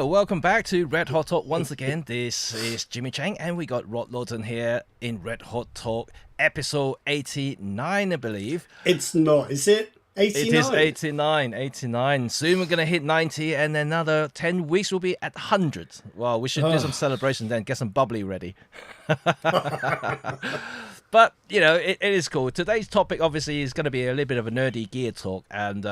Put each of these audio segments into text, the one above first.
So, welcome back to Red Hot Talk once again. This is Jimmy Cheng, and we got Rod Lawton here in Red Hot Talk, episode 89, I believe. It's not, is it? 89? It is 89. Soon we're going to hit 90, and another 10 weeks we'll be at 100. Well, we should do some celebration then, get some bubbly ready. But, you know, it is cool. Today's topic, obviously, is going to be a little bit of a nerdy gear talk, and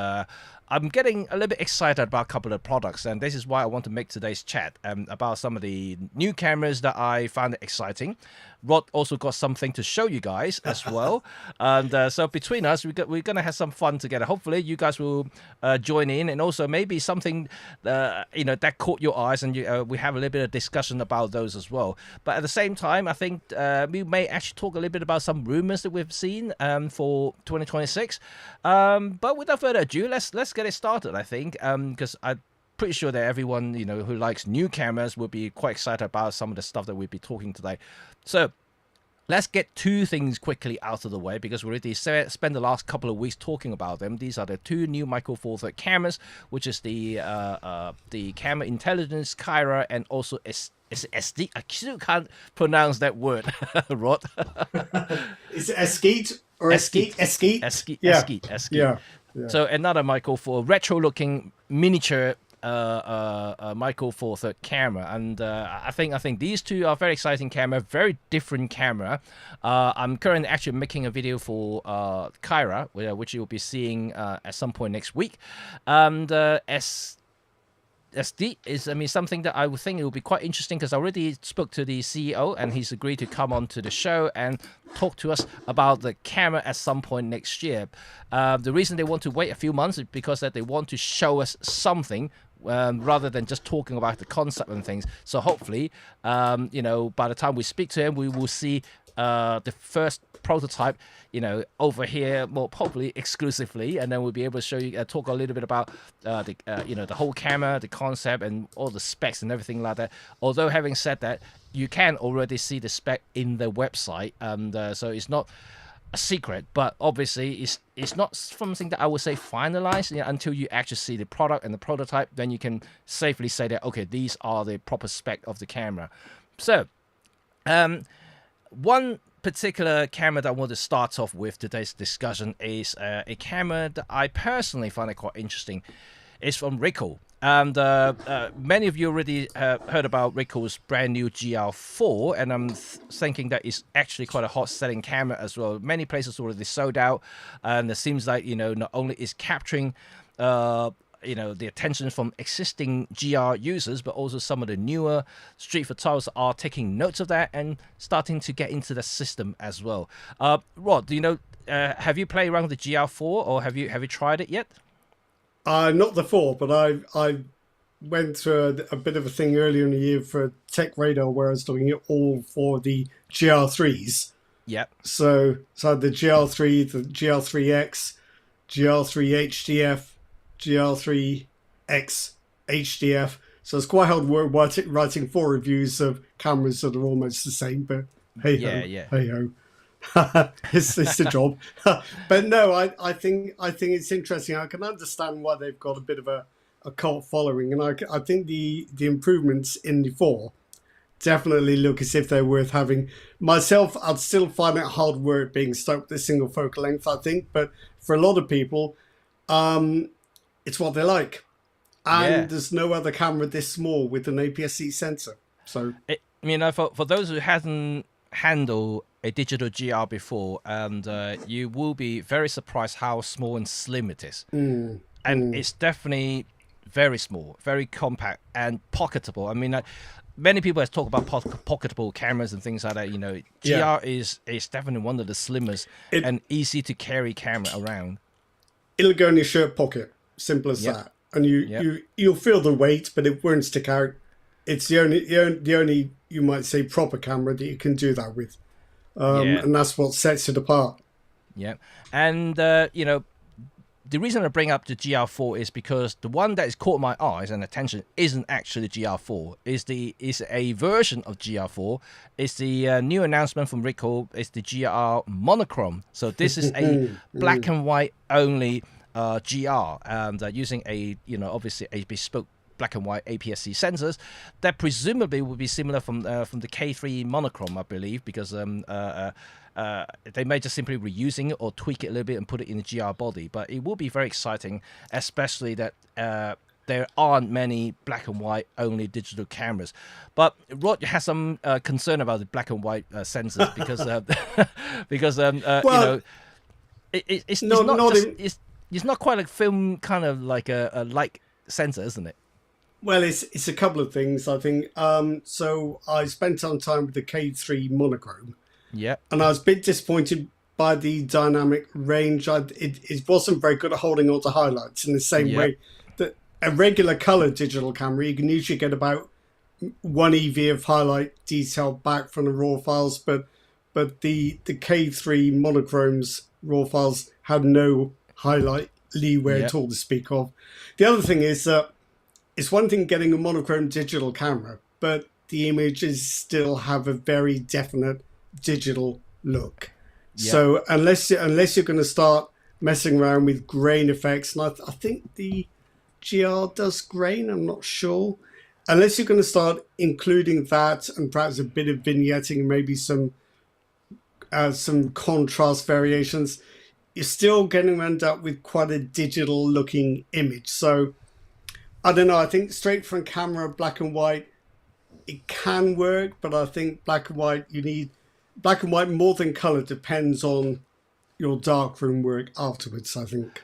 I'm getting a little bit excited about a couple of products, and this is why I want to make today's chat about some of the new cameras that I found exciting. Rod also got something to show you guys as well, and so between us, we're going to have some fun together. Hopefully, you guys will join in, and also maybe something that caught your eyes, and we have a little bit of discussion about those as well. But at the same time, I think we may actually talk a little bit about some rumors that we've seen for 2026. But without further ado, let's get it started. I think because I'm pretty sure that everyone who likes new cameras will be quite excited about some of the stuff that we'll be talking today. So let's get two things quickly out of the way, because we already spent the last couple of weeks talking about them. These are the two new Micro Four Thirds cameras, which is the Camera Intelligence Kyra, and also SD. I still can't pronounce that word, Rod. Is it Eskeet or Eskeet? Eskeet. Yeah. So another Micro Four retro-looking miniature Micro Four Thirds camera, and I think these two are very exciting camera, very different camera. I'm currently actually making a video for Kyra, which you'll be seeing at some point next week, and SD is, something that I would think it will be quite interesting, because I already spoke to the CEO and he's agreed to come on to the show and talk to us about the camera at some point next year. The reason they want to wait a few months is because that they want to show us something rather than just talking about the concept and things. So hopefully, by the time we speak to him, we will see the first prototype, over here, more probably exclusively, and then we'll be able to show you, talk a little bit about the whole camera, the concept, and all the specs and everything like that. Although having said that, you can already see the spec in the website, and so it's not a secret, but obviously it's not something that I would say finalized until you actually see the product and the prototype. Then you can safely say that, okay, these are the proper spec of the camera. So one particular camera that I want to start off with today's discussion is a camera that I personally find it quite interesting. It's from Ricoh, and many of you already heard about Ricoh's brand new GR4, and I'm thinking that it's actually quite a hot selling camera as well. Many places already sold out, and it seems like not only is capturing the attention from existing GR users, but also some of the newer street photographers are taking notes of that and starting to get into the system as well. Rod, have you played around with the GR4, or have you tried it yet? Not the 4, but I went through a bit of a thing earlier in the year for Tech Radar where I was doing it all for the GR3s. Yep. So the GR3, the GR3X, GR3 HDF, GR3X HDF. So it's quite hard work writing 4 reviews of cameras that are almost the same, but hey ho. It's the job. But no, I think it's interesting. I can understand why they've got a bit of a cult following, and I think the improvements in the 4 definitely look as if they're worth having. Myself, I'd still find it hard work being stuck with a single focal length, I think, but for a lot of people, it's what they like. And there's no other camera this small with an APS-C sensor. So for those who hasn't handled a digital GR before, and you will be very surprised how small and slim it is. It's definitely very small, very compact, and pocketable. Many people have talked about pocketable cameras and things like that. GR is definitely one of the slimmest and easy to carry camera around. It'll go in your shirt pocket, simple as that. And you'll feel the weight, but it won't stick out. It's the only you might say proper camera that you can do that with, and that's what sets it apart. Yeah, and the reason I bring up the GR4 is because the one that has caught my eyes and attention isn't actually the GR4. Is a version of GR4. It's the new announcement from Ricoh. It's the GR Monochrome. So this is a black and white only GR, and using a obviously a bespoke black and white APS-C sensors that presumably will be similar from the K3 monochrome, I believe, because they may just simply reusing it or tweak it a little bit and put it in the GR body. But it will be very exciting, especially that there aren't many black and white only digital cameras. But Rod has some concern about the black and white sensors because it's not quite like film, kind of like a light sensor, isn't it? Well, it's a couple of things, I think. So I spent some time with the K3 monochrome. Yeah. And I was a bit disappointed by the dynamic range. It wasn't very good at holding on to highlights in the same way that a regular color digital camera, you can usually get about 1 EV of highlight detail back from the raw files, but the K3 monochrome's raw files had no highlight leeway at all to speak of. The other thing is that it's one thing getting a monochrome digital camera, but the images still have a very definite digital look. So unless you're going to start messing around with grain effects, and I think the GR does grain, I'm not sure. Unless you're going to start including that and perhaps a bit of vignetting and maybe some contrast variations, you're still going to end up with quite a digital looking image. So I don't know, I think straight from camera, black and white, it can work, but I think black and white, you need black and white more than color, depends on your darkroom work afterwards, I think.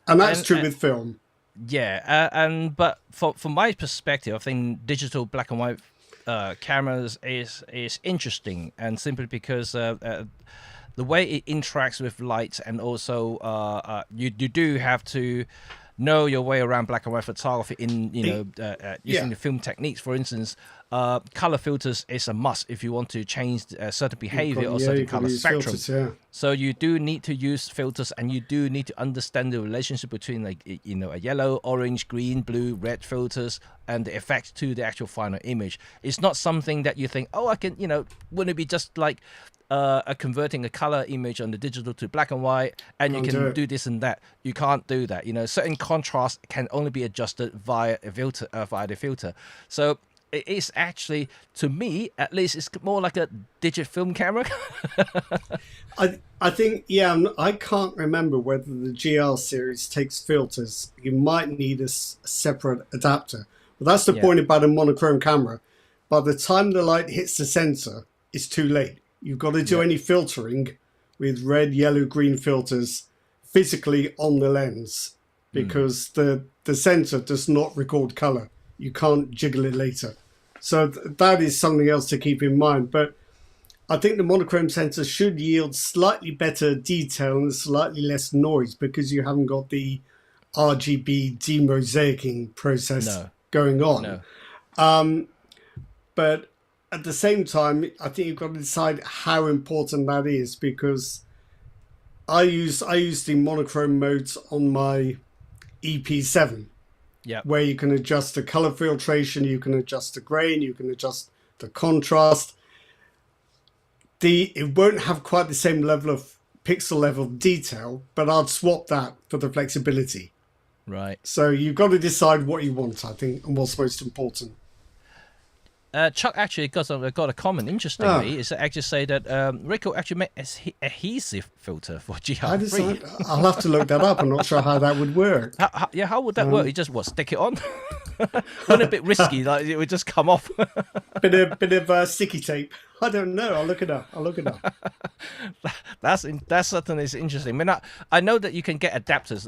And that's true with film. Yeah, but from my perspective, I think digital black and white cameras is interesting, and simply because the way it interacts with light, and also you do have to know your way around black and white photography in using the film techniques. For instance, color filters is a must if you want to change certain behavior or certain color spectrum. Filters, so you do need to use filters, and you do need to understand the relationship between a yellow, orange, green, blue, red filters and the effect to the actual final image. It's not something that you think, I can, wouldn't it be just like converting a color image on the digital to black and white, and you can do this and that. You can't do that. Certain contrast can only be adjusted via the filter. So it is actually, to me at least, it's more like a digital film camera. I think, I can't remember whether the GR series takes filters. You might need a separate adapter. But that's the point about a monochrome camera. By the time the light hits the sensor, it's too late. You've got to do any filtering with red, yellow, green filters physically on the lens, because the sensor does not record color. You can't jiggle it later. So that is something else to keep in mind. But I think the monochrome sensor should yield slightly better detail and slightly less noise, because you haven't got the RGB demosaicing process going on. But at the same time, I think you've got to decide how important that is, because I use the monochrome modes on my EP7, where you can adjust the color filtration, you can adjust the grain, you can adjust the contrast. It won't have quite the same level of pixel level detail, but I'd swap that for the flexibility. Right. So you've got to decide what you want, I think, and what's most important. Chuck actually got a comment, interestingly, is to actually say that Ricoh actually made adhesive filter for GR3. I'll have to look that up. I'm not sure how that would work. How would that work? You just stick it on? Wouldn't a bit risky? Like it would just come off. bit of sticky tape. I don't know. I'll look it up. That certainly is interesting. I mean, I know that you can get adapters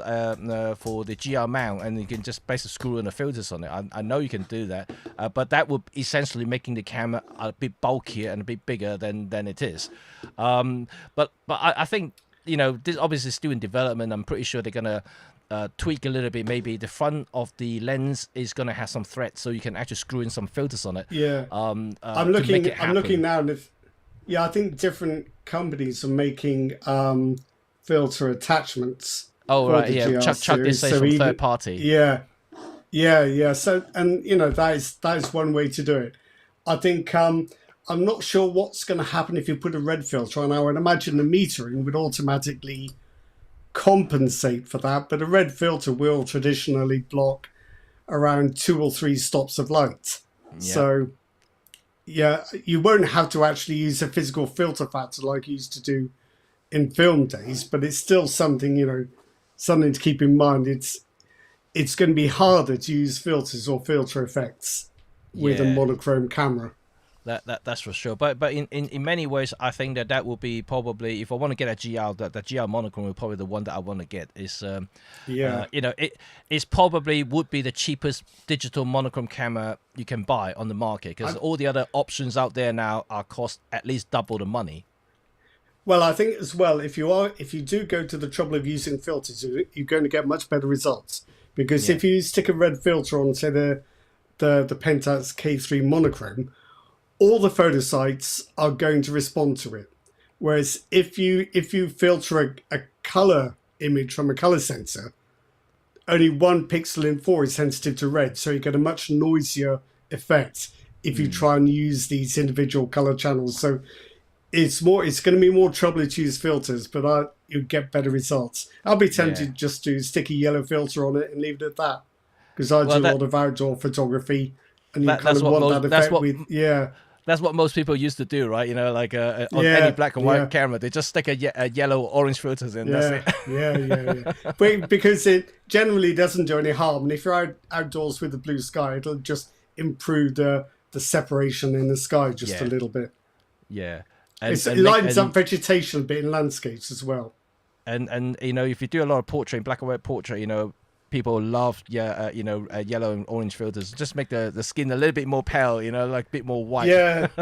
for the GR mount, and you can just basically screw in the filters on it. I know you can do that, but that would essentially making the camera a bit bulkier and a bit bigger than it is. But I think this obviously is still in development. I'm pretty sure they're gonna tweak a little bit. Maybe the front of the lens is going to have some threads, so you can actually screw in some filters on it. I'm looking now, and I think different companies are making filter attachments. Oh right, yeah. Chuck did say from third party. Yeah. So, and that is one way to do it. I think I'm not sure what's going to happen if you put a red filter on. I would imagine the metering would automatically compensate for that, but a red filter will traditionally block around 2 or 3 stops of light. Yeah. So, yeah, you won't have to actually use a physical filter factor like you used to do in film days, but it's still something, something to keep in mind. It's going to be harder to use filters or filter effects with a monochrome camera. That's for sure. But in many ways, I think that will be probably, if I want to get a GL, the GL monochrome will probably the one that I want to get. Is it's probably would be the cheapest digital monochrome camera you can buy on the market, because all the other options out there now are cost at least double the money. Well, I think as well, if you do go to the trouble of using filters, you're going to get much better results, because if you stick a red filter on, say the Pentax K3 monochrome, all the photo sites are going to respond to it. Whereas if you filter a color image from a color sensor, only 1 pixel in 4 is sensitive to red, so you get a much noisier effect if you try and use these individual color channels. So it's going to be more trouble to use filters, but you get better results. I'll be tempted just to stick a yellow filter on it and leave it at that, because I do a lot of outdoor photography, and you kind of want that effect That's what most people used to do, right? Like on any black and white camera, they just stick a yellow or orange filters in. That's it. yeah. But because it generally doesn't do any harm, and if you're outdoors with the blue sky, it'll just improve the separation in the sky just a little bit. Yeah. It lightens up vegetation a bit in landscapes as well. And if you do a lot of portrait, black and white portrait, people love yellow and orange filters. Just make the skin a little bit more pale, like a bit more white. Yeah.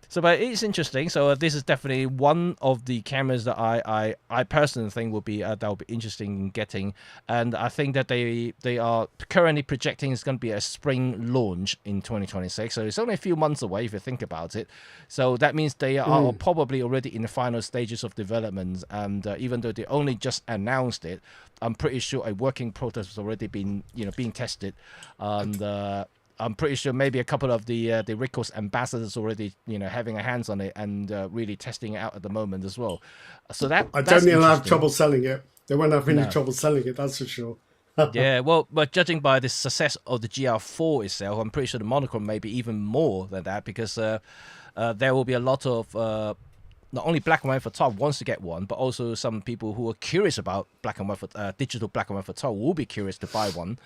So, but it's interesting. So this is definitely one of the cameras that I personally think will be that will be interesting in getting, and I think that they are currently projecting it's going to be a spring launch in 2026. So it's only a few months away if you think about it. So that means they are probably already in the final stages of development, and even though they only just announced it, I'm pretty sure a working prototype has already been being tested, and I'm pretty sure maybe a couple of the Ricoh's ambassadors already, having a hands on it and really testing it out at the moment as well. So I don't think they'll have trouble selling it. They won't have any trouble selling it, that's for sure. Yeah, well, but judging by the success of the GR4 itself, I'm pretty sure the monochrome may be even more than that, because there will be a lot of not only black and white photography wants to get one, but also some people who are curious about black and white digital black and white photography will be curious to buy one.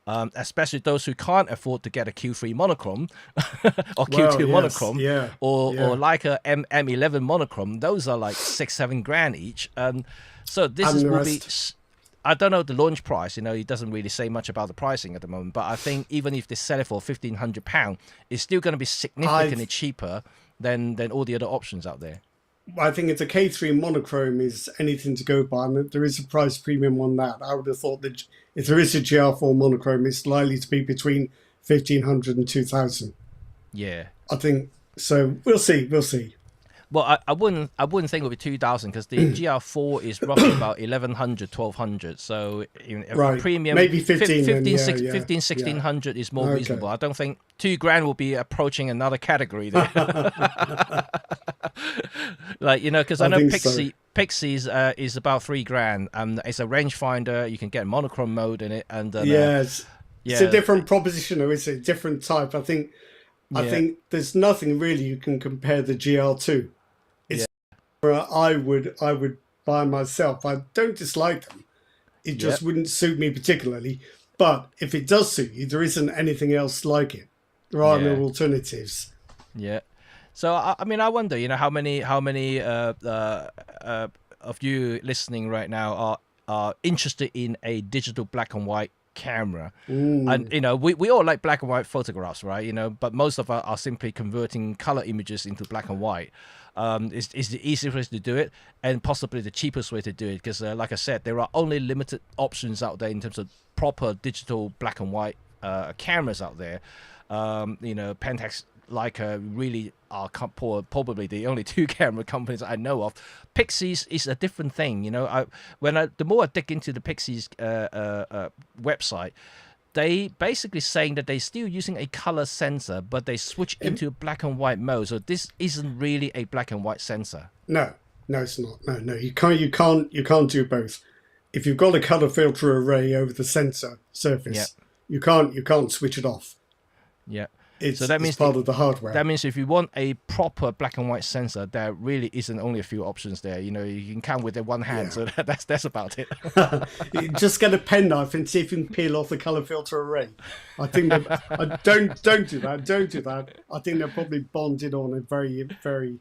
Especially those who can't afford to get a Q3 monochrome or Q2 monochrome, or like a M11 monochrome. Those are like $6-7 each, and so this will be. I don't know the launch price. It doesn't really say much about the pricing at the moment. But I think even if they sell it for £1,500, it's still going to be significantly cheaper than all the other options out there. I think it's a K3 monochrome is anything to go by, and there is a price premium on that. I would have thought that if there is a GR4 monochrome, it's likely to be between 1,500 and 2,000. Yeah, I think so. We'll see. Well, I wouldn't think it would be 2,000, because the GR4 is roughly about 1,100, 1,200. So right, premium maybe 15, 1,600 is more reasonable. I don't think $2,000 will be approaching another category there. Because I know Pixies is about $3,000, and it's a rangefinder. You can get monochrome mode in it, and it's a different proposition, or it's a different type. I think there's nothing really you can compare the GL2. It's I would buy myself. I don't dislike them. It just wouldn't suit me particularly. But if it does suit you, there isn't anything else like it. There are no alternatives. Yeah. So I wonder, how many of you listening right now are interested in a digital black and white camera? And we all like black and white photographs, right? But most of us are simply converting color images into black and white. It's the easiest way to do it, and possibly the cheapest way to do it, because like I said, there are only limited options out there in terms of proper digital black and white cameras out there. Pentax, Leica really are probably the only 2 camera companies I know of. Pixies is a different thing. The more I dig into the Pixies website, they basically saying that they're still using a color sensor, but they switch into black and white mode. So this isn't really a black and white sensor. No, it's not. No, you can't do both. if you've got a color filter array over the sensor surface, you can't switch it off. Yeah. So that means part of the hardware. That means if you want a proper black and white sensor, there really isn't only a few options there. You know, you can count with one hand. So that's about it. You just get a penknife and see if you can peel off the color filter array. I think don't do that. Don't do that. I think they're probably bonded on a very, very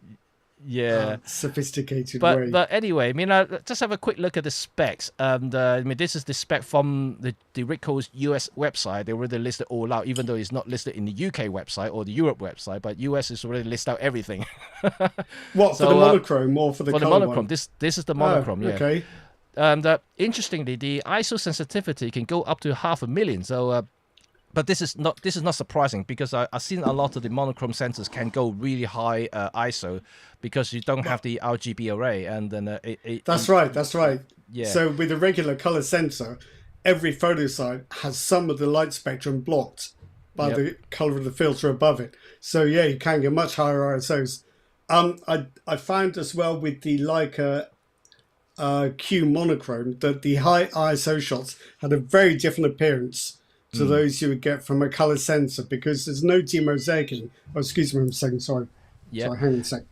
sophisticated way. But anyway, I mean, just have a quick look at the specs. And I mean, this is the spec from the Ricoh's US website. They already listed all out, even though it's not listed in the UK website or the Europe website. But US is already listed out everything. What, for the monochrome or for the color monochrome? One? This is the monochrome. Yeah. Okay. And interestingly, the ISO sensitivity can go up to 500,000. So. But this is not surprising, because I've seen a lot of the monochrome sensors can go really high ISO because you don't have the RGB array, and then that's right. Yeah. So with a regular color sensor, every photo site has some of the light spectrum blocked by the color of the filter above it. So yeah, you can get much higher ISOs. I found as well with the Leica Q monochrome that the high ISO shots had a very different appearance to those you would get from a color sensor, because there's no demosaicing. Oh, excuse me, I'm saying sorry. Yeah, sorry, hang on a sec.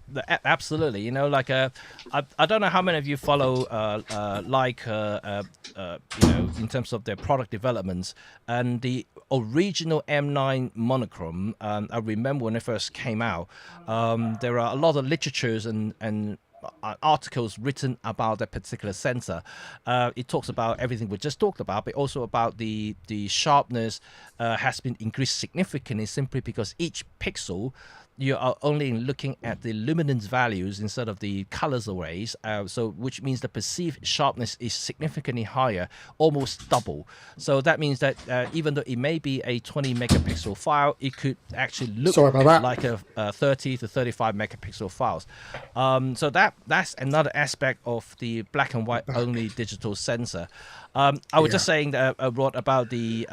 Absolutely. You know, like I don't know how many of you follow Leica, you know, in terms of their product developments, and the original M9 monochrome. I remember when it first came out, there are a lot of literatures and articles written about that particular sensor. It talks about everything we just talked about, but also about the sharpness has been increased significantly, simply because each pixel, you are only looking at the luminance values instead of the colors arrays, so which means the perceived sharpness is significantly higher, almost double. So that means that even though it may be a 20 megapixel file, it could actually look like a 30 to 35 megapixel files. So that's another aspect of the black and white only digital sensor. I was just saying that Rod, about the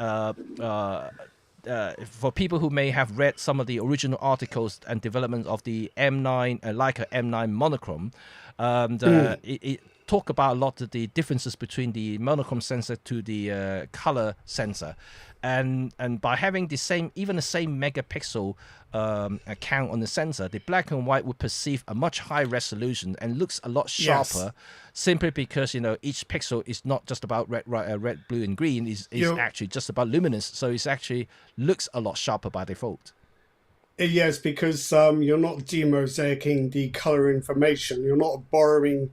for people who may have read some of the original articles and development of the M9, Leica M9 monochrome, it talk about a lot of the differences between the monochrome sensor to the color sensor, and by having the same megapixel count on the sensor, the black and white would perceive a much higher resolution and looks a lot sharper, simply because, you know, each pixel is not just about red, blue, and green. Is actually just about luminance, so it actually looks a lot sharper by default. Yes, because you're not demosaicing the color information. You're not borrowing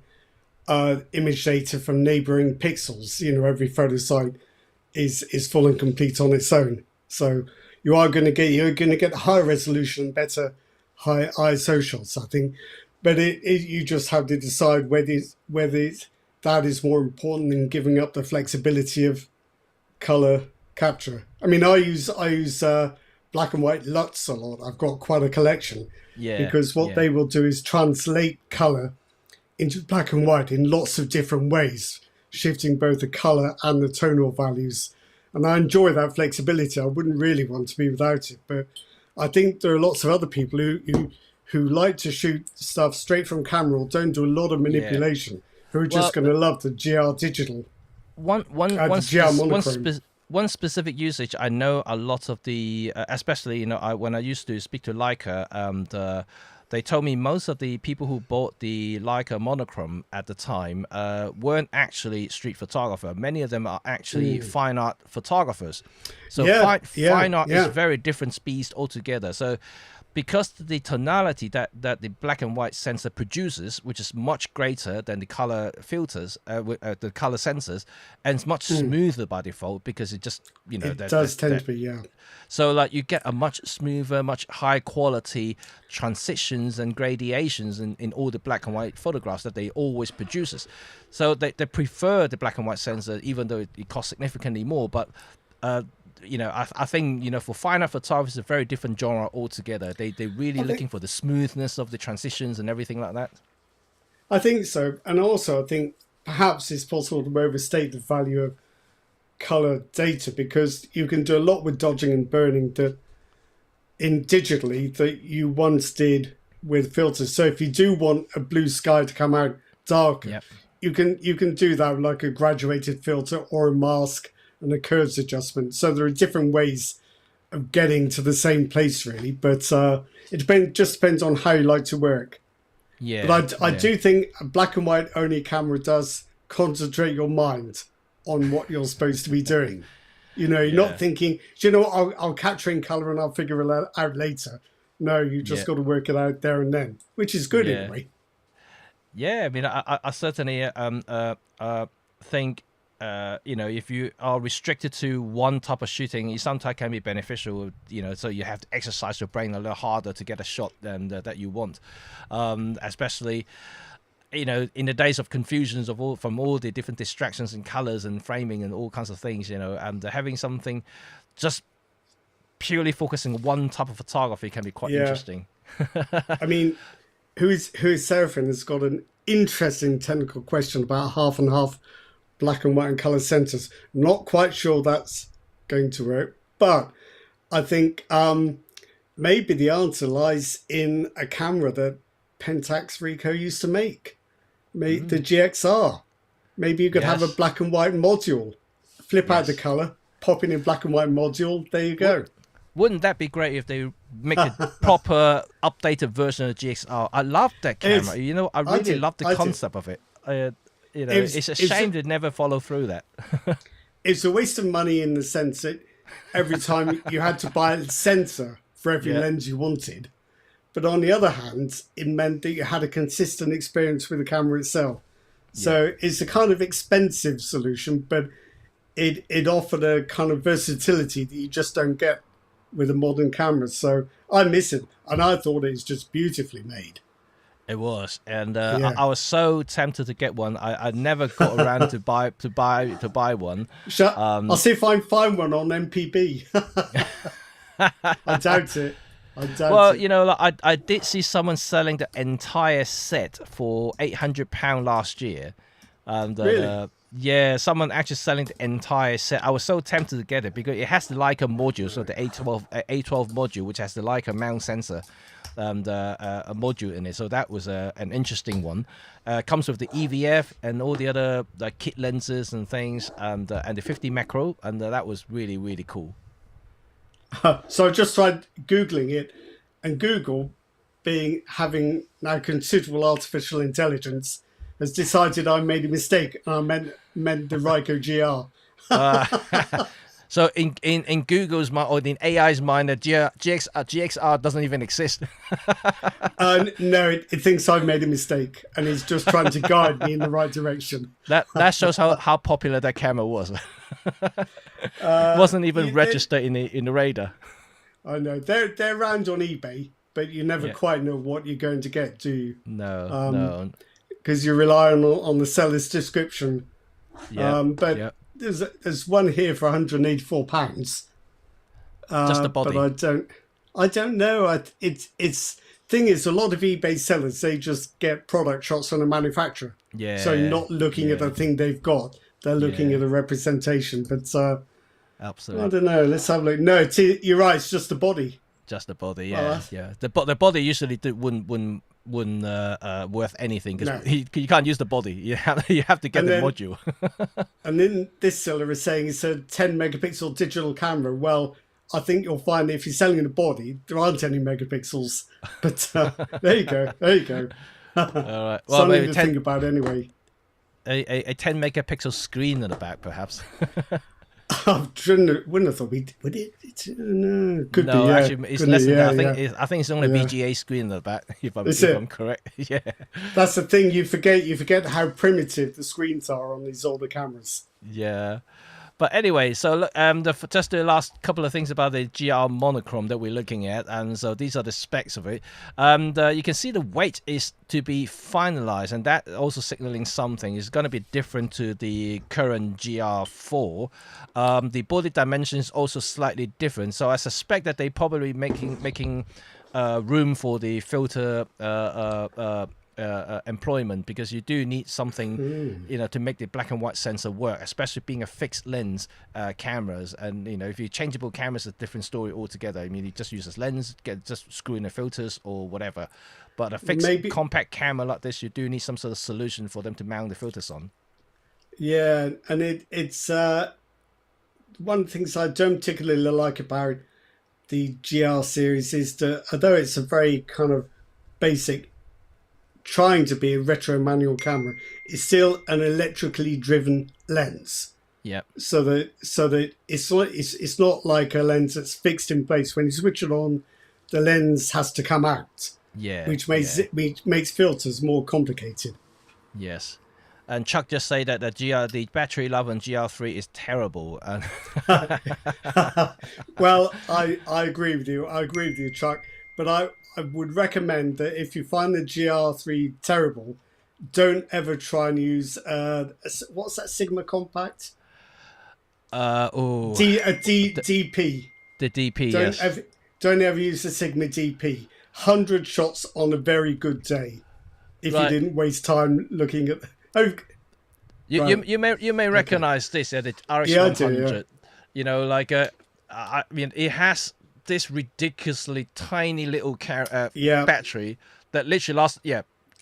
image data from neighboring pixels. You know, every photo site is full and complete on its own. So you're going to get higher resolution, better high ISO shots, I think. But you just have to decide whether that is more important than giving up the flexibility of color capture. I mean, I use black and white LUTs a lot. I've got quite a collection. Yeah. Because what they will do is translate color into black and white in lots of different ways, shifting both the color and the tonal values. And I enjoy that flexibility. I wouldn't really want to be without it. But I think there are lots of other people who like to shoot stuff straight from camera or don't do a lot of manipulation, who are just going to love the GR digital. One specific usage, I know a lot of the, especially, you know, when I used to speak to Leica, and they told me most of the people who bought the Leica monochrome at the time weren't actually street photographer. Many of them are actually fine art photographers. So fine art is a very different beast altogether. So because the tonality that the black and white sensor produces, which is much greater than the color filters, the color sensors, and it's much smoother by default, because it just, you know, it does tend to be, yeah. So like you get a much smoother, much high quality transitions and gradations in all the black and white photographs that they always produces. So they prefer the black and white sensor, even though it costs significantly more. But you know, I think, you know, for fine art photographers, it's a very different genre altogether. They're really looking for the smoothness of the transitions and everything like that. I think so. And also I think perhaps it's possible to overstate the value of color data, because you can do a lot with dodging and burning that in digitally that you once did with filters. So if you do want a blue sky to come out darker, you can do that with like a graduated filter or a mask and a curves adjustment. So there are different ways of getting to the same place, really. But it just depends on how you like to work. Yeah. But I do think a black and white only camera does concentrate your mind on what you're supposed to be doing. You know, you're not thinking, do you know what, I'll capture in color and I'll figure it out later. No, you just got to work it out there and then, which is good anyway. Yeah, I mean, I certainly think, you know, if you are restricted to one type of shooting, it sometimes can be beneficial, you know, so you have to exercise your brain a little harder to get a shot than that you want, especially, you know, in the days of confusions from all the different distractions and colors and framing and all kinds of things, you know, and having something just purely focusing on one type of photography can be quite interesting. I mean, who is Seraphin has got an interesting technical question about half and half black and white and color sensors. Not quite sure that's going to work, but I think maybe the answer lies in a camera that Pentax Ricoh used to make. The GXR. Maybe you could have a black and white module, flip out the color, pop in black and white module. There you go. Wouldn't that be great if they make a proper updated version of GXR? I love that camera. You know, I really love the concept of it. You know, it's a shame to never follow through that. It's a waste of money in the sense that every time you had to buy a sensor for every lens you wanted. But on the other hand, it meant that you had a consistent experience with the camera itself. So it's a kind of expensive solution, but it offered a kind of versatility that you just don't get with a modern camera. So I miss it. And I thought it was just beautifully made. It was, and I was so tempted to get one. I never got around to buy one. I'll see if I can find one on MPB. I doubt it. Well, you know, like, I did see someone selling the entire set for £800 last year, and really? Yeah, someone actually selling the entire set. I was so tempted to get it because it has the Leica module, so the A12 module, which has the Leica mount sensor and a module in it. So that was an interesting one. Comes with the EVF and all the other kit lenses and things, and the 50 macro, and that was really, really cool. So I just tried Googling it, and Google, having now considerable artificial intelligence, has decided I made a mistake and I meant the Ricoh GR. So in Google's mind, or in AI's mind, the GXR doesn't even exist. No, it thinks I've made a mistake and it's just trying to guide me in the right direction. That shows how popular that camera was. It wasn't even registered in the radar. I know they're around on eBay, but you never quite know what you're going to get, do you? No. Because you rely on the seller's description. But there's one here for £184. Just the body. But I don't know. It's thing is, a lot of eBay sellers, they just get product shots from the manufacturer. Yeah. So you're not looking at the thing they've got. They're looking at a representation. But absolutely. I don't know. Let's have a look. No, you're right. It's just the body. Just the body. Yeah. The body usually wouldn't worth anything because you can't use the body. You have to get the module. And then this seller is saying it's a 10 megapixel digital camera. Well, I think you'll find if you're selling the body, there aren't any megapixels. But there you go. All right. Well, something maybe to think about anyway. A 10 megapixel screen in the back, perhaps. I wouldn't have thought would it? No, could be. Yeah. Actually, it's less than that. I think it's only a VGA screen in the back. If I'm correct, yeah. That's the thing. You forget how primitive the screens are on these older cameras. Yeah. But anyway, so look, just the last couple of things about the GR monochrome that we're looking at, and so these are the specs of it. You can see the weight is to be finalized, and that also signaling something. It's going to be different to the current GR4. The body dimensions also slightly different, so I suspect that they probably making room for the filter employment, because you do need something, to make the black and white sensor work, especially being a fixed lens cameras. And if you changeable cameras, it's a different story altogether. I mean, you just use this lens, just screw in the filters or whatever. But a fixed compact camera like this, you do need some sort of solution for them to mount the filters on. Yeah, and it's one of the things I don't particularly like about the GR series is that although it's a very kind of basic, trying to be a retro manual camera, it's still an electrically driven lens. Yeah. So that it's not like a lens that's fixed in place. When you switch it on, the lens has to come out. Yeah. Which makes filters more complicated. Yes. And Chuck just say that the battery life on GR3 is terrible. Well, I agree with you. Chuck. But I would recommend that if you find the GR3 terrible, don't ever try and use what's that Sigma compact? DP. The DP. Don't ever use the Sigma DP. 100 shots on a very good day. If you didn't waste time looking at. You may recognize this at the RX100. I mean, it has this ridiculously tiny little battery that literally lasts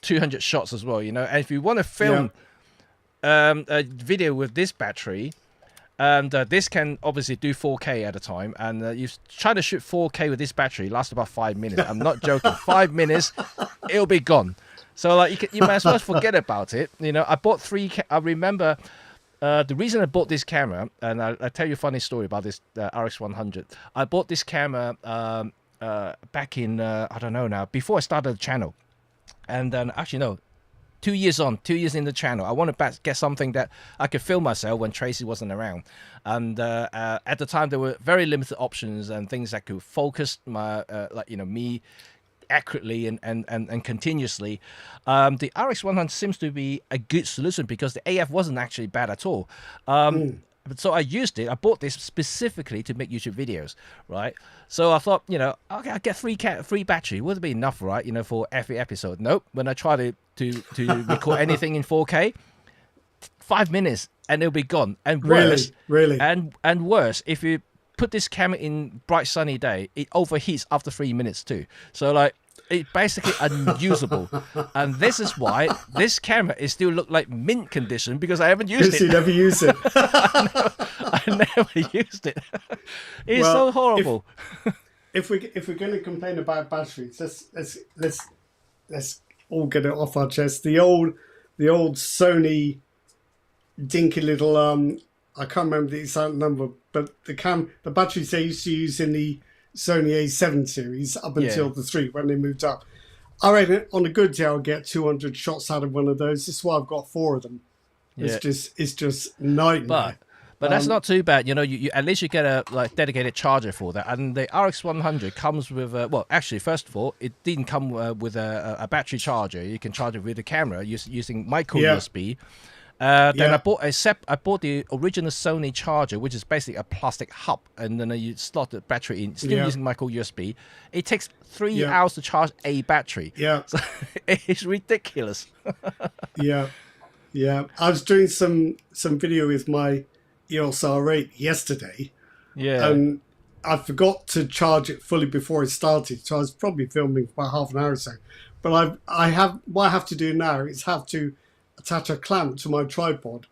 200 shots as well. And if you want to film a video with this battery, and this can obviously do 4K at a time, and you try to shoot 4K with this battery, lasts about 5 minutes. I'm not joking. 5 minutes, it'll be gone. So you might as well forget about it. I bought I remember the reason I bought this camera, and I'll tell you a funny story about this RX100. I bought this camera back in, I don't know now, before I started the channel. And then, actually, no, 2 years in the channel, I want to get something that I could film myself when Tracy wasn't around. And at the time, there were very limited options and things that could focus my, me accurately and continuously. The RX100 seems to be a good solution because the AF wasn't actually bad at all. So I used it. I bought this specifically to make YouTube videos, right? So I thought, okay, I'll get free battery. Would it be enough, right? For every episode? Nope. When I try to record anything in 4K, 5 minutes and it'll be gone. And worse, really, and worse, if you put this camera in bright sunny day, it overheats after 3 minutes too. So it's basically unusable. And this is why this camera is still look like mint condition, because I haven't used it. You never use it. I never used it. It's so horrible. If we're going to complain about batteries, let's all get it off our chest. The old Sony dinky little I can't remember the exact number, but the batteries they used to use in the Sony A7 series up until the 3 when they moved up. I reckon on a good day I'll get 200 shots out of one of those. This is why I've got 4 of them. Yeah. It's just nightmare. But that's not too bad. You at least you get a dedicated charger for that. And the RX100 comes with actually, first of all, it didn't come with a battery charger. You can charge it with the camera using micro USB. Then I bought the original Sony charger, which is basically a plastic hub, and then you slot the battery in, still using micro USB. It takes 3 hours to charge a battery. Yeah, so it's ridiculous. Yeah. I was doing some video with my EOS R8 yesterday. Yeah, and I forgot to charge it fully before it started, so I was probably filming for about half an hour or so. But what I have to do now is have to attach a clamp to my tripod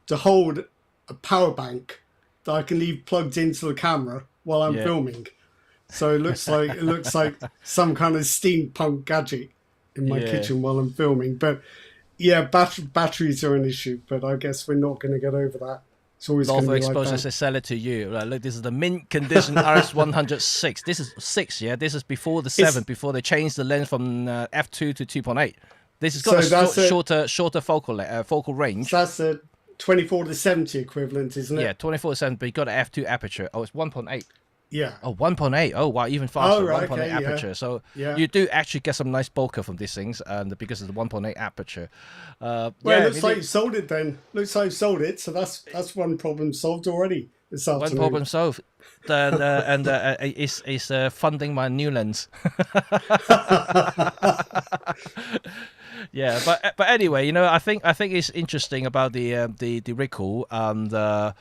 to hold a power bank that I can leave plugged into the camera while I'm filming. So it looks like some kind of steampunk gadget in my kitchen while I'm filming. But batteries are an issue, but I guess we're not going to get over that. It's always going to be like that. Exposures, they sell it to you. Look, this is the mint condition RX106. This is 6, yeah? This is before the 7, before they changed the lens from f2 to 2.8. This has got a shorter focal range. So that's a 24 to 70 equivalent, isn't it? Yeah, 24 to 70, but you got an f2 aperture. Oh, it's 1.8. Yeah. Oh, 1.8. Oh, wow, even faster. 1.8 aperture. Yeah. So you do actually get some nice bokeh from these things, and because of the 1.8 aperture. It looks like you sold it then. Looks like you sold it, so that's one problem solved already this afternoon. One problem solved. And it's funding my new lens. Yeah, but anyway, you know, I think it's interesting about the recall and the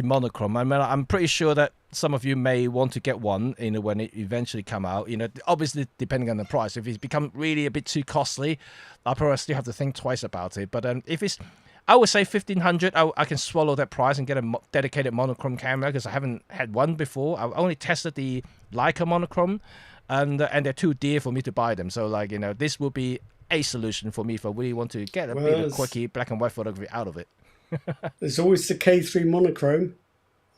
monochrome. I mean, I'm pretty sure that some of you may want to get one, you know, when it eventually come out. You know, obviously depending on the price. If it's become really a bit too costly, I'll probably still have to think twice about it. But if it's, I would say 1,500, I can swallow that price and get a dedicated monochrome camera, because I haven't had one before. I only tested the Leica monochrome, and they're too dear for me to buy them. So, like, you know, this will be a solution for me if I really want to get a bit of quirky black and white photography out of it. There's always the K3 monochrome.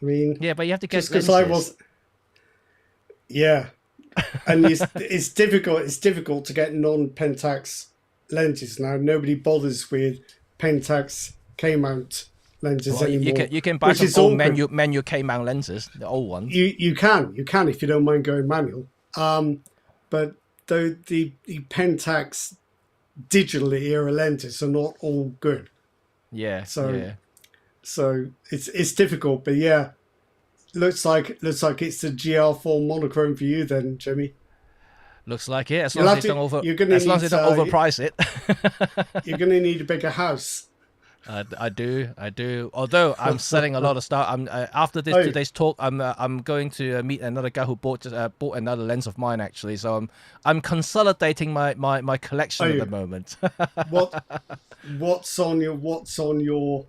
I mean, yeah, but you have to get lenses. Yeah, and it's difficult. It's difficult to get non-Pentax lenses now. Nobody bothers with Pentax K-mount lenses anymore. You can buy some old manual K-mount lenses, the old ones. You can if you don't mind going manual. But the Pentax digital era lenses are not all good. Yeah. So it's difficult, but yeah, looks like it's the GR4 monochrome for you then, Jimmy. Looks like it. As long as they don't overprice it. You're going to need a bigger house. I do. Although I'm selling a lot of stuff. After today's talk, I'm going to meet another guy who bought another lens of mine, actually. So I'm consolidating my collection at the moment. What's on your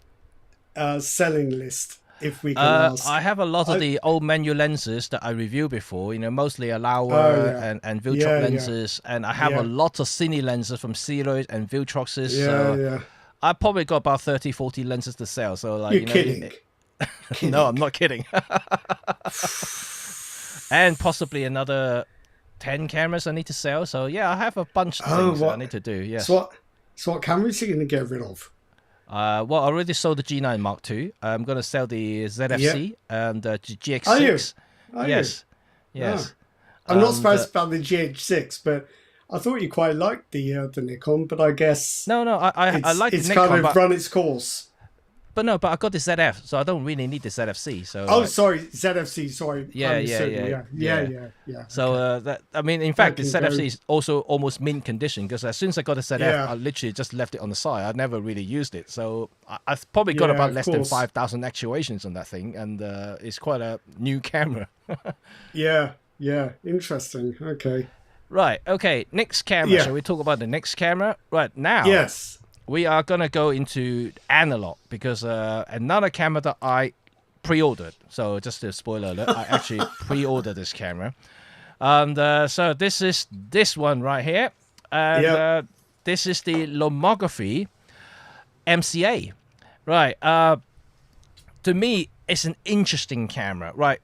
selling list, if we can ask? I have a lot of the old manual lenses that I reviewed before, you know, mostly a Lauer and Viltrox lenses, and I have a lot of cine lenses from Ceroid and Viltroxes. I probably got about 30, 40 lenses to sell. So, like, You're kidding. No, I'm not kidding. And possibly another 10 cameras I need to sell. So yeah, I have a bunch of things that I need to do. Yes. So what cameras are you going to get rid of? Well, I already sold the G9 Mark II. I'm going to sell the ZFC and the GX6. Are you? Yes. I'm not surprised about the GH6, but I thought you quite liked the Nikon. But I guess I like the Nikon. It's kind of run its course. But I got the ZF, so I don't really need the ZFC. So sorry, ZFC. Sorry. Yeah. So I mean, in fact, the ZFC is also almost mint condition, because as soon as I got the ZF, I literally just left it on the side. I never really used it, so I've probably got about less than 5,000 actuations on that thing, and it's quite a new camera. Yeah. Interesting. Okay. Right. Okay. Next camera. Shall we talk about the next camera? Right now. Yes. We are going to go into analog, because another camera that I pre-ordered. So just a spoiler alert, I actually pre-ordered this camera. And so this is this one right here. And this is the Lomography MCA. Right. To me, it's an interesting camera. Right.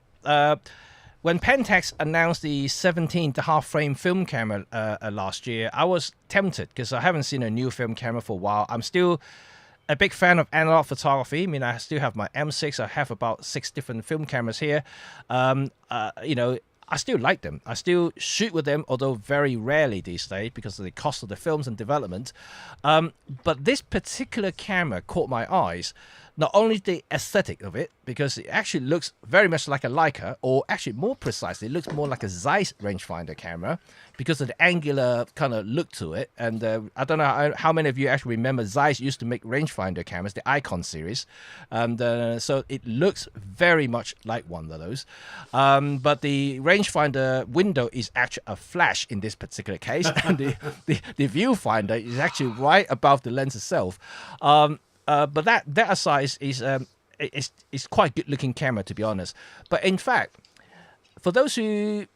When Pentax announced the 17.5 frame film camera last year, I was tempted, because I haven't seen a new film camera for a while. I'm still a big fan of analog photography. I mean, I still have my M6. I have about 6 different film cameras here. You know, I still like them. I still shoot with them, although very rarely these days because of the cost of the films and development. But this particular camera caught my eyes. Not only the aesthetic of it, because it actually looks very much like a Leica, or actually more precisely, it looks more like a Zeiss rangefinder camera because of the angular kind of look to it. And I don't know how many of you actually remember Zeiss used to make rangefinder cameras, the Icon series. And so it looks very much like one of those. But the rangefinder window is actually a flash in this particular case. And the viewfinder is actually right above the lens itself. But that aside is quite good looking camera, to be honest. But in fact, for those who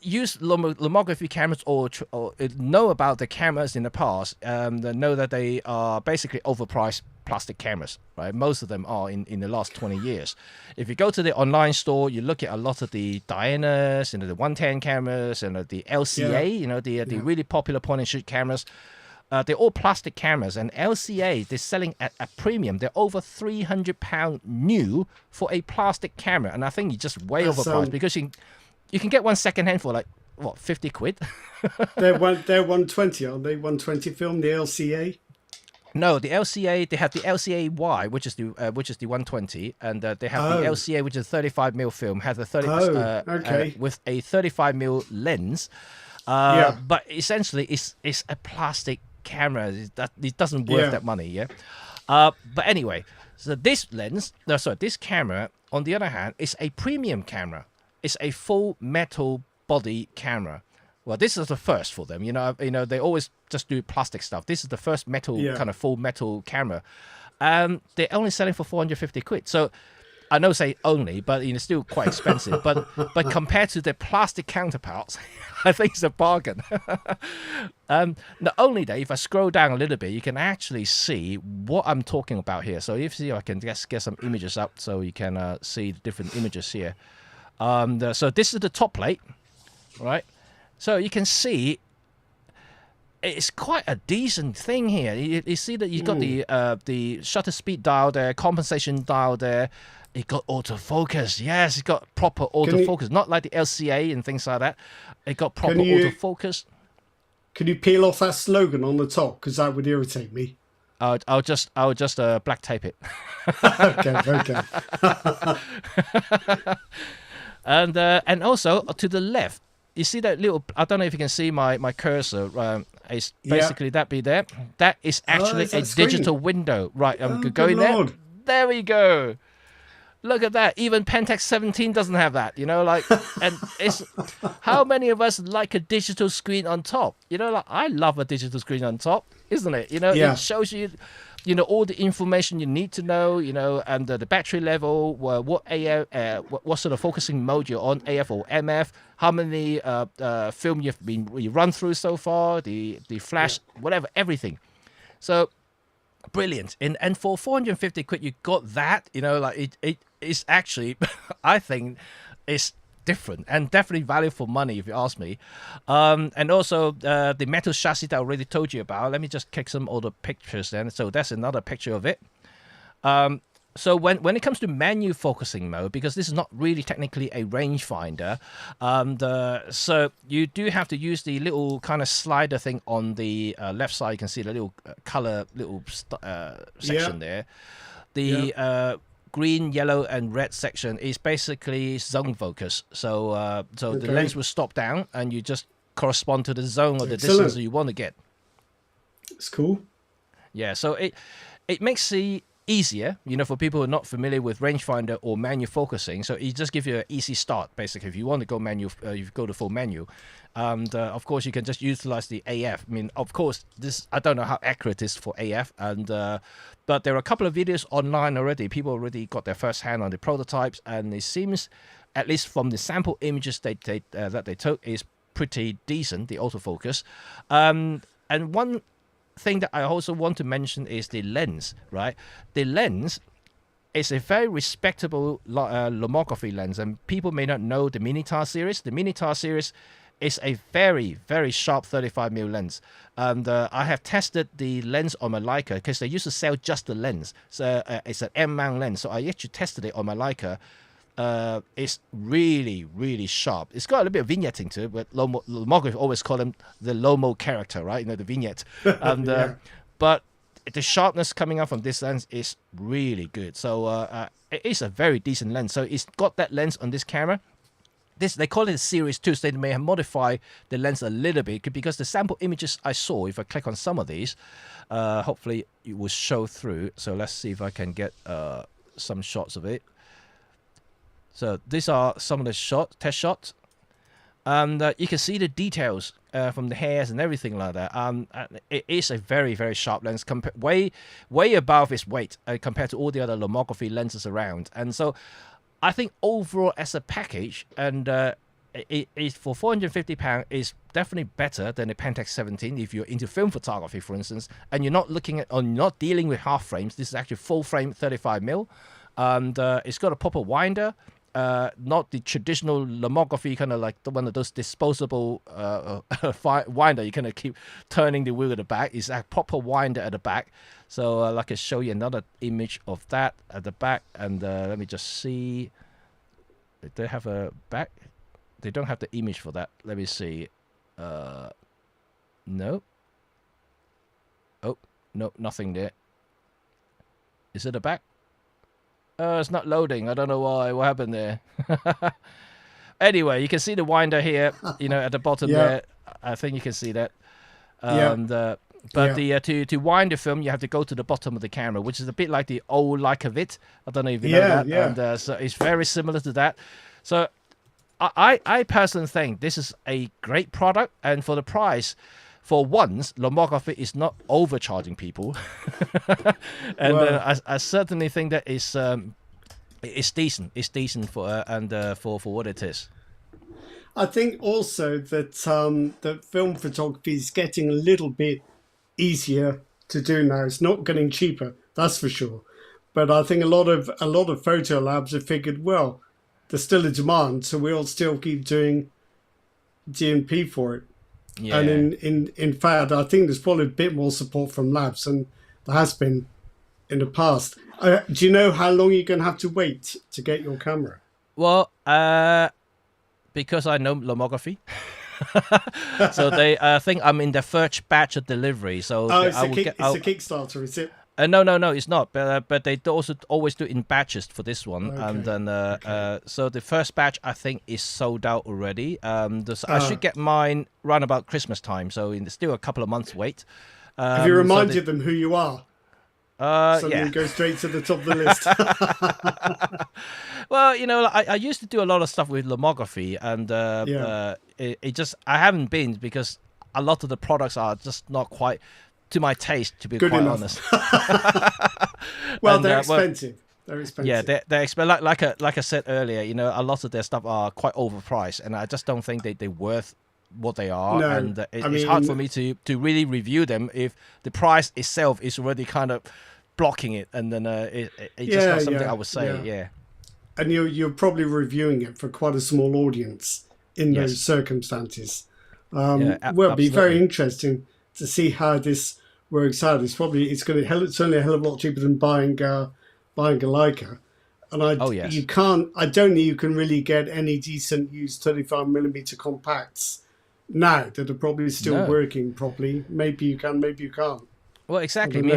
use lomography cameras or know about the cameras in the past, they know that they are basically overpriced plastic cameras, right? Most of them are in the last 20 years. If you go to the online store, you look at a lot of the Dianas, the 110 cameras, and the LCA, the really popular point and shoot cameras. They're all plastic cameras, and LCA, they're selling at a premium. They're over £300 new for a plastic camera, and I think you're just way overpriced, because you can get one secondhand for 50 quid. They're 120, aren't they? 120 film, the LCA. No, the LCA, they have the LCA-Y, which is the 120, and they have the LCA, which is 35mm film, has a with a 35mm lens. But essentially, it's a plastic camera. It doesn't worth that money, yeah. But anyway, so this camera, on the other hand, is a premium camera. It's a full metal body camera. Well, this is the first for them. You know, they always just do plastic stuff. This is the first metal kind of full metal camera. They're only selling for 450 quid. So I know say only, but it's still quite expensive. but compared to their plastic counterparts, I think it's a bargain. Not only that, if I scroll down a little bit, you can actually see what I'm talking about here. So if you see, I can just get some images up so you can see the different images here. So this is the top plate, right? So you can see it's quite a decent thing here. You see that you've got the shutter speed dial there, compensation dial there. It got autofocus. Yes, it got proper autofocus. Not like the LCA and things like that. It got proper autofocus. Can you peel off that slogan on the top? Because that would irritate me. I'll just black tape it. Okay. And also to the left, you see that little, I don't know if you can see my cursor. It's basically that be there. That is actually a digital window. Right, I'm going there. There we go. Look at that. Even Pentax 17 doesn't have that, and it's how many of us like a digital screen on top? Like I love a digital screen on top, isn't it? It shows you, all the information you need to know, and the battery level, what AF, what sort of focusing mode you're on, AF or MF, how many film you run through so far, the flash, whatever, everything. So brilliant. And for 450 quid, you got that, like it is actually, I think it's different and definitely value for money if you ask me. And also the metal chassis that I already told you about. Let me just kick some other pictures then. So that's another picture of it. So when it comes to menu focusing mode, because this is not really technically a rangefinder, so you do have to use the little kind of slider thing on the left side. You can see the little color section there. The green, yellow, and red section is basically zone focus. So the lens will stop down, and you just correspond to the zone or the distance that you want to get. It's cool. Yeah, so it makes the easier, for people who are not familiar with rangefinder or menu focusing. So it just gives you an easy start, basically. If you want to go menu, you go to full menu. And of course, you can just utilize the AF. I mean, of course, I don't know how accurate it is for AF, but there are a couple of videos online already. People already got their first hand on the prototypes, and it seems, at least from the sample images that they took, is pretty decent, the autofocus. And one thing that I also want to mention is the lens, right? The lens is a very respectable lomography lens, and people may not know the Minitar series. The Minitar series is a very, very sharp 35mm lens, and I have tested the lens on my Leica because they used to sell just the lens. So it's an M-mount lens, so I actually tested it on my Leica. It's really, really sharp. It's got a little bit of vignetting to it, but lomography always call them the Lomo character, right? The vignette. And but the sharpness coming out from this lens is really good. So it is a very decent lens. So it's got that lens on this camera. They call it a Series 2, so they may have modified the lens a little bit because the sample images I saw, if I click on some of these, hopefully it will show through. So let's see if I can get some shots of it. So these are some of the test shots. You can see the details from the hairs and everything like that. It is a very, very sharp lens, way above its weight compared to all the other lomography lenses around. And so I think overall as a package, and it for £450 is definitely better than the Pentax 17 if you're into film photography, for instance, and you're not looking at not dealing with half frames. This is actually full frame 35mm, and it's got a proper winder. Not the traditional lomography, kind of like one of those disposable winder. You kind of keep turning the wheel at the back. It's a proper winder at the back. So I can show you another image of that at the back. And let me just see. Did they have a back? They don't have the image for that. Let me see. No. Oh, no, nothing there. Is it a back? It's not loading. I don't know why. What happened there? Anyway, you can see the winder here, at the bottom there. I think you can see that. And But to wind the film, you have to go to the bottom of the camera, which is a bit like the old Leica Vid. I don't know if you know that. Yeah. And so it's very similar to that. So I personally think this is a great product, and for the price, for once, Lomography is not overcharging people. And I certainly think that it's decent. It's decent for for what it is. I think also that that film photography is getting a little bit easier to do now. It's not getting cheaper, that's for sure. But I think a lot of photo labs have figured, well, there's still a demand, so we'll still keep doing D&P for it. Yeah. And in fact, I think there's probably a bit more support from labs than there has been in the past. Do you know how long you're going to have to wait to get your camera? Well, because I know Lomography. So they think I'm in the first batch of delivery. So it's a Kickstarter, is it? No, it's not. But they also always do it in batches for this one. Okay. And then so the first batch I think is sold out already. I should get mine around about Christmas time. So there's still a couple of months wait. Have you reminded them who you are? So yeah. you go straight to the top of the list. Well, I used to do a lot of stuff with Lomography, and it just I haven't been because a lot of the products are just not quite to my taste, to be Good quite enough. honest. Well, they're expensive. They're expensive. Yeah, they're expensive. Like I said earlier, a lot of their stuff are quite overpriced, and I just don't think they're worth what they are. No, and it's hard for me to really review them if the price itself is already kind of blocking it, and then it's just not something I would say. Yeah. And you're probably reviewing it for quite a small audience in those circumstances. Well, it'd be very interesting to see how this works out. It's certainly a hell of a lot cheaper than buying a Leica. And I don't think you can really get any decent used 35mm compacts now that are probably still working properly. Maybe you can, maybe you can't. Well, exactly. I mean,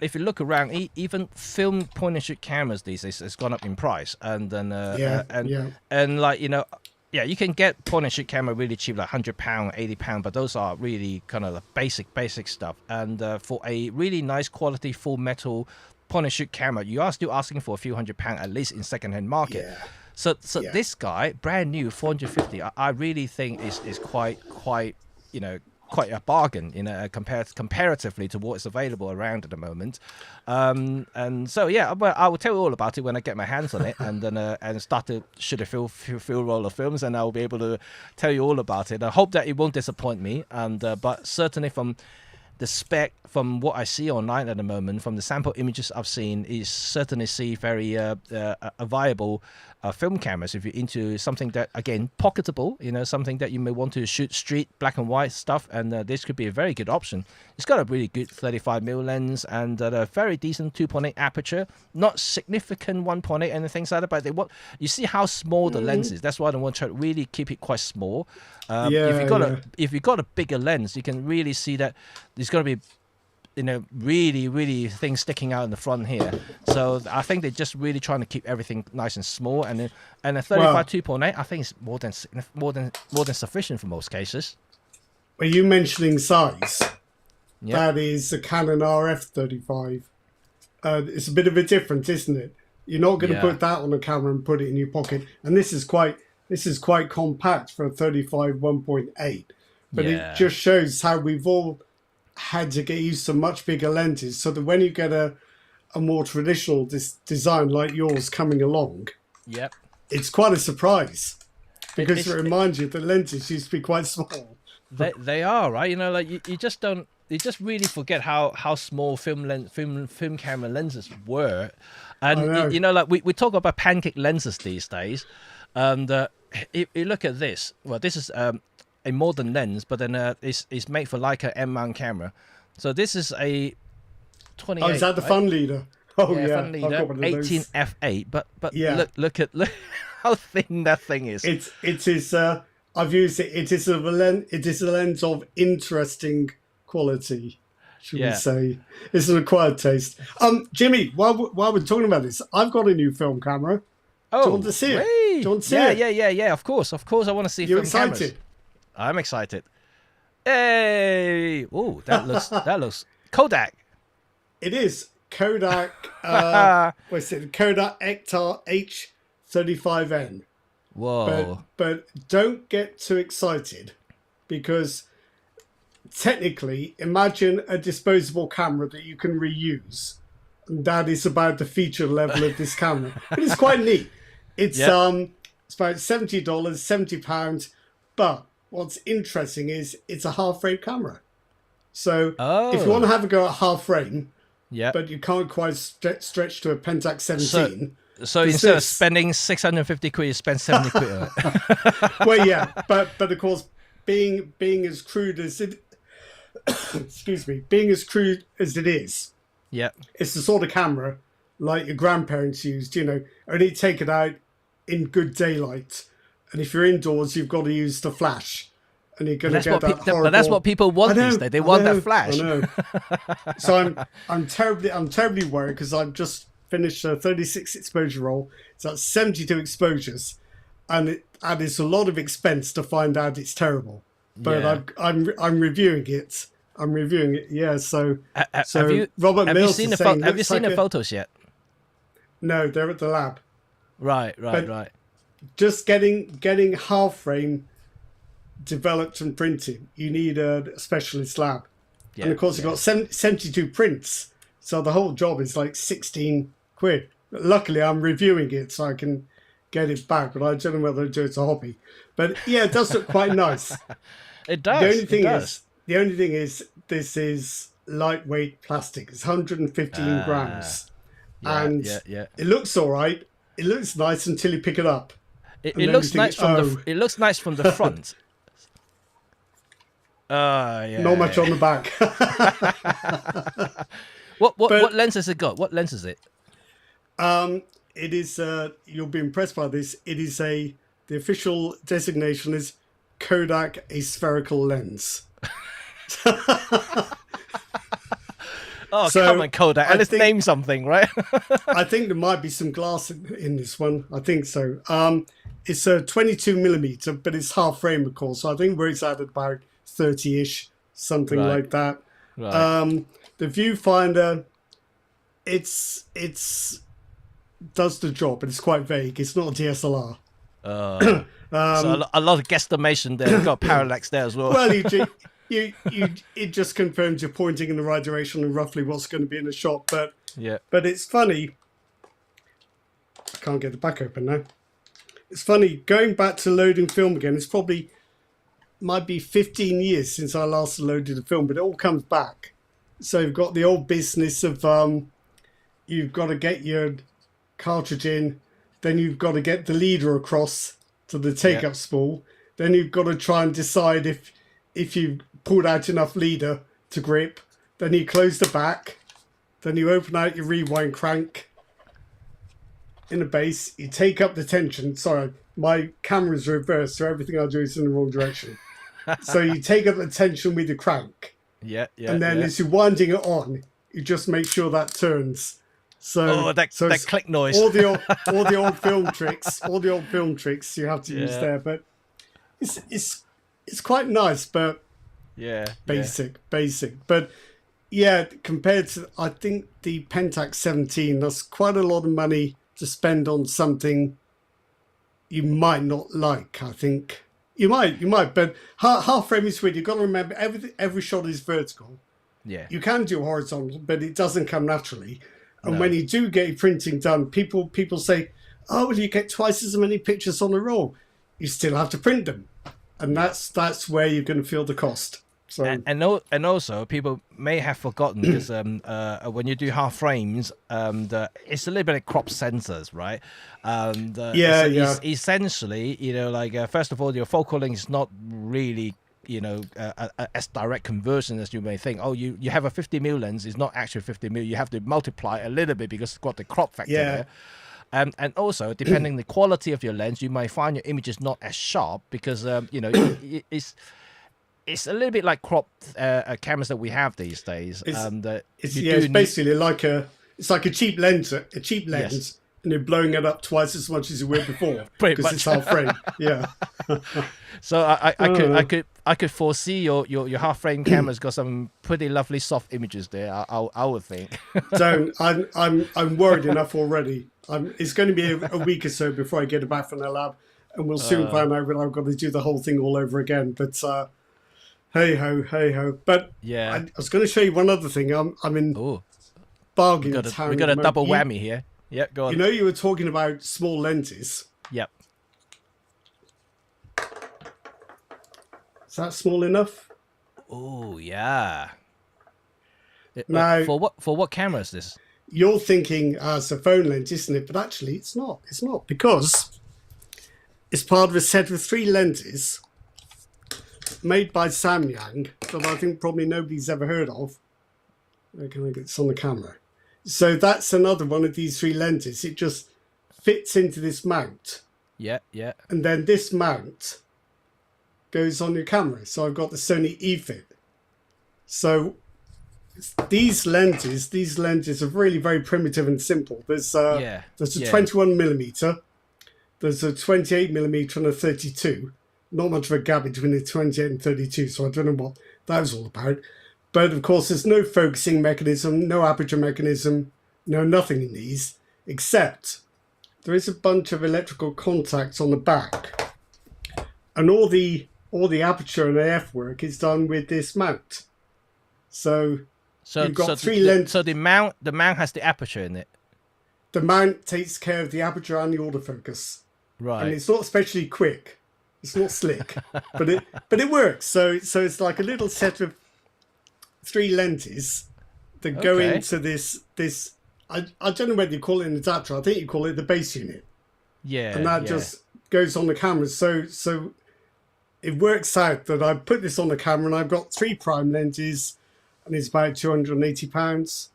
if you look around, even film point and shoot cameras these days has gone up in price, and then and like you can get point and shoot camera really cheap, like £100, £80, but those are really kind of the basic stuff. And for a really nice quality full metal point and shoot camera, you are still asking for a few £100 at least in second-hand market. Yeah. So this guy, brand new, 450, I really think is quite a bargain, comparatively to what's available around at the moment. And so I will tell you all about it when I get my hands on it, and then and start to shoot a full roll of films, and I'll be able to tell you all about it. I hope that it won't disappoint me, and but certainly from the spec, from what I see online at the moment, from the sample images I've seen, is certainly very a viable film cameras if you're into something that, again, pocketable, something that you may want to shoot street black and white stuff, and this could be a very good option. It's got a really good 35mm lens and a very decent 2.8 aperture, not significant 1.8 and things like that, but you see how small the lens is. That's why they want to really keep it quite small. If you got a bigger lens, you can really see that there's going to be really, really things sticking out in the front here. So I think they're just really trying to keep everything nice and small. And a 35 2.8, I think is more than sufficient for most cases. Are you mentioning size? Yep. That is a Canon RF35. It's a bit of a difference, isn't it? You're not going to put that on a camera and put it in your pocket. And this is quite compact for a 35 1.8. But it just shows how we've all had to get used to much bigger lenses, so that when you get a more traditional design like yours coming along, it's quite a surprise, because it reminds you that lenses used to be quite small. They are, right? You just really forget how small film camera lenses were, and we talk about pancake lenses these days, and if you look at this, well, this is a modern lens, but then it's made for Leica M-mount camera. So this is a 28. Oh, is that the fun leader? Oh yeah, fun leader, 18 f8. But look how thin that thing is. It is. I've used it. It is a lens of interesting quality, should we say? It's an acquired taste. Jimmy, while we're talking about this, I've got a new film camera. Oh, do you want to see it? Do you want to see it? Yeah. Of course. I want to see. You're film excited? Cameras. I'm excited. Hey, oh, that looks Kodak. It is Kodak. What's it? Kodak Ektar H35N. Whoa! But don't get too excited, because technically, imagine a disposable camera that you can reuse. And that is about the feature level of this camera. But it's quite neat. It's it's about $70, £70. But what's interesting is it's a half frame camera. So if you want to have a go at half frame, but you can't quite stretch to a Pentax 17. So instead of spending 650 quid, you spend 70 quid on it. Well, yeah, but of course, being as crude as it, excuse me, being as crude as it is, it's the sort of camera like your grandparents used. You know, only take it out in good daylight, and if you're indoors, you've got to use the flash. And you're going to get that horrible... But that's what people want these days. They want that flash. I know. So I'm terribly worried, because I've just finished a 36 exposure roll. So that's 72 exposures, and it's a lot of expense to find out it's terrible. But I'm reviewing it. Yeah. So Robert Mills is saying, have you seen the photos yet? No, they're at the lab. Right. Just getting half frame developed and printed, you need a specialist lab. And of course, you've got 72 prints. So the whole job is like 16 quid. But luckily, I'm reviewing it so I can get it back. But I don't know whether to do it as a hobby. But yeah, it does look quite nice. It does. The only thing is, this is lightweight plastic. It's 115 grams. It looks all right. It looks nice until you pick it up. It looks nice it looks nice from the front. Not much on the back. What lens has it got? What lens is it? It is. You'll be impressed by this. It is the official designation is Kodak aspherical lens. Come on, Kodak. Let's name something, right? I think there might be some glass in this one. I think so. It's a 22mm, but it's half frame, of course. So I think it works out at about 30-ish, something like that. Right. The viewfinder, it's does the job, but it's quite vague. It's not a DSLR. So a lot of guesstimation there. You've got parallax there as well. Well, it just confirms you're pointing in the right direction and roughly what's going to be in the shot. But it's funny. I can't get the back open now. It's funny, going back to loading film again. It's might be 15 years since I last loaded a film, but it all comes back. So you've got the old business of you've got to get your cartridge in, then you've got to get the leader across to the take-up spool, then you've got to try and decide if you've pulled out enough leader to grip, then you close the back, then you open out your rewind crank in the base, you take up the tension. Sorry, my camera's reversed, so everything I do is in the wrong direction. So you take up the tension with the crank. And then as you're winding it on, you just make sure that turns. So that click noise. all the old film tricks you have to use there, but it's quite nice, but basic. But yeah, compared to, I think, the Pentax 17, that's quite a lot of money to spend on something you might not like. I think you might, but half frame is weird. You've got to remember every shot is vertical. You can do horizontal, but it doesn't come naturally. And when you do get your printing done, people say, "Oh, well, you get twice as many pictures on a roll." You still have to print them, and that's where you're going to feel the cost. So and also people may have forgotten, because when you do half frames, it's a little bit of crop sensors, right? Essentially, first of all, your focal length is not really as direct conversion as you may think. Oh, you have a 50mm lens, it's not actually 50mm. You have to multiply a little bit because it's got the crop factor there. And also, depending the quality of your lens, you might find your images not as sharp because it's a little bit like cropped cameras that we have these days. It's basically like a cheap lens, and you're blowing it up twice as much as you were before because it's half frame. Yeah. So I could foresee your half frame camera's got some pretty lovely soft images there. I would think. Don't. I'm worried enough already. It's going to be a week or so before I get it back from the lab, and we'll soon find out when I've got to do the whole thing all over again. But hey ho. But yeah, I was going to show you one other thing. I'm in bargain town. We got a double whammy here. Yep, go on. You know, you were talking about small lenses. Yep. Is that small enough? Oh yeah. Now, for what camera is this? You're thinking it's a phone lens, isn't it? But actually, it's not. It's not, because it's part of a set of 3 lenses made by Samyang that I think probably nobody's ever heard of. Can I get this on the camera? So that's another one of these 3 lenses. It just fits into this mount. Yeah. And then this mount goes on your camera. So I've got the Sony eFit. So these lenses are really very primitive and simple. There's a 21mm, there's a 28mm and a 32. Not much of a gap between the 28 and 32, so I don't know what that was all about. But of course, there's no focusing mechanism, no aperture mechanism, no nothing in these, except there is a bunch of electrical contacts on the back, and all the aperture and AF work is done with this mount. So you've got 3 lenses. So the mount has the aperture in it. The mount takes care of the aperture and the autofocus. Right. And it's not especially quick. It's not slick, but it works. So it's like a little set of 3 lenses that go into this. I don't know whether you call it an adapter. I think you call it the base unit. Yeah. And that just goes on the camera. So it works out that I put this on the camera and I've got 3 prime lenses, and it's about £280.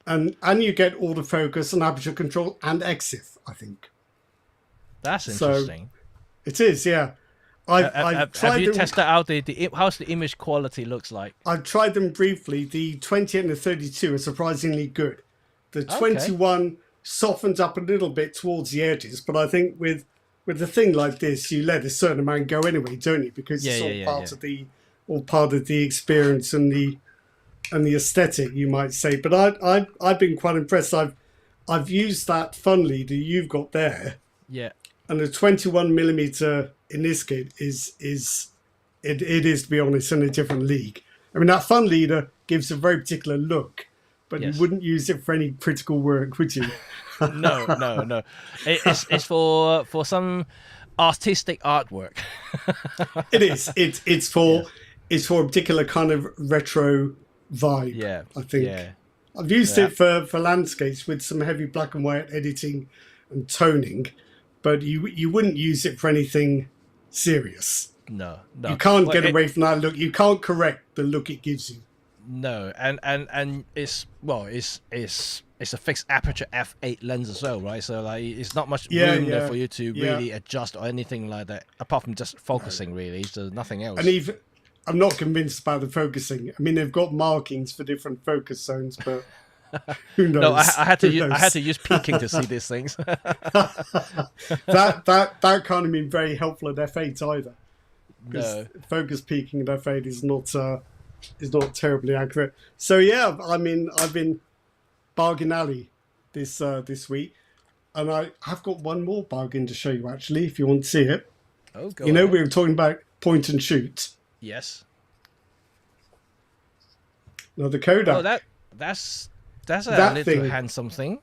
And you get autofocus and aperture control and EXIF, I think. That's interesting. So it is, yeah. Have you tested out how's the image quality looks like? I've tried them briefly. The 28 and the 32 are surprisingly good. The 21 softens up a little bit towards the edges, but I think with a thing like this, you let a certain amount go anyway, don't you? Because it's all part of the experience and the aesthetic, you might say. But I've been quite impressed. I've used that fun leader you've got there. Yeah. And the 21mm in this kit is, to be honest, in a different league. I mean, that fun leader gives a very particular look, but you wouldn't use it for any critical work, would you? No. It's for some artistic artwork. It is. It's for a particular kind of retro vibe. Yeah, I think. Yeah. I've used it for landscapes with some heavy black and white editing and toning, but you wouldn't use it for anything serious. No. You can't get away from that look. You can't correct the look it gives you. No, and it's a fixed aperture f8 lens as well, right? So like it's not much room there for you to really adjust or anything like that, apart from just focusing really. So nothing else. And even I'm not convinced about the focusing. I mean, they've got markings for different focus zones, but who knows? No, I had to use peaking to see these things. that can't have been very helpful at f8 either. No. Focus peaking at f8 is not terribly accurate. So yeah, I mean, I've been bargain alley this week, and I have got one more bargain to show you actually, if you want to see it. Oh, go we were talking about point and shoot. Yes. Now the Kodak. Oh, that's a little handsome thing.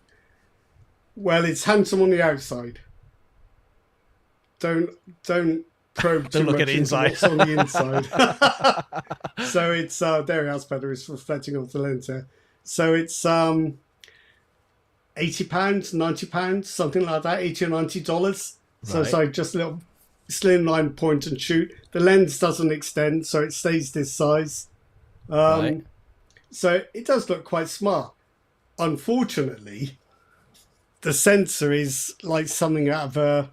Well, it's handsome on the outside. Don't probe too look much at the into inside. what's on the inside. So it's there. That's better. It's reflecting off the lens there. So it's £80, £90, something like that, $80 or $90. So it's like just a little slimline point and shoot. The lens doesn't extend, so it stays this size. So it does look quite smart. Unfortunately, the sensor is like something out of a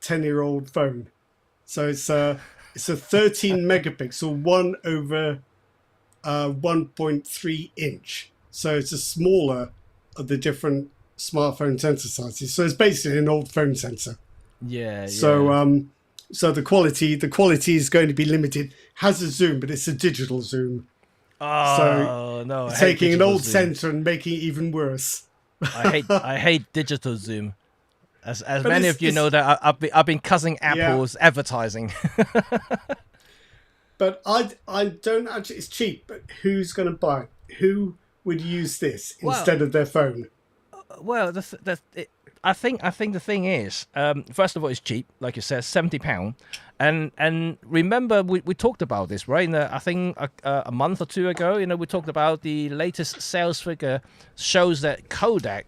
10-year-old phone. So it's a 13 megapixel 1/1.3 inch. So it's a smaller of the different smartphone sensor sizes. So it's basically an old phone sensor. Yeah. So so the quality is going to be limited. Has a zoom, but it's a digital zoom. Oh no! Taking an old sensor and making it even worse. I hate digital zoom. As many of you know that I've been cussing Apple's advertising. But I don't actually. It's cheap, but who's going to buy it? Who would use this instead of their phone? Well, I think the thing is, first of all, it's cheap, like you said, £70, and remember we talked about this, right? I think a month or two ago, we talked about the latest sales figure shows that Kodak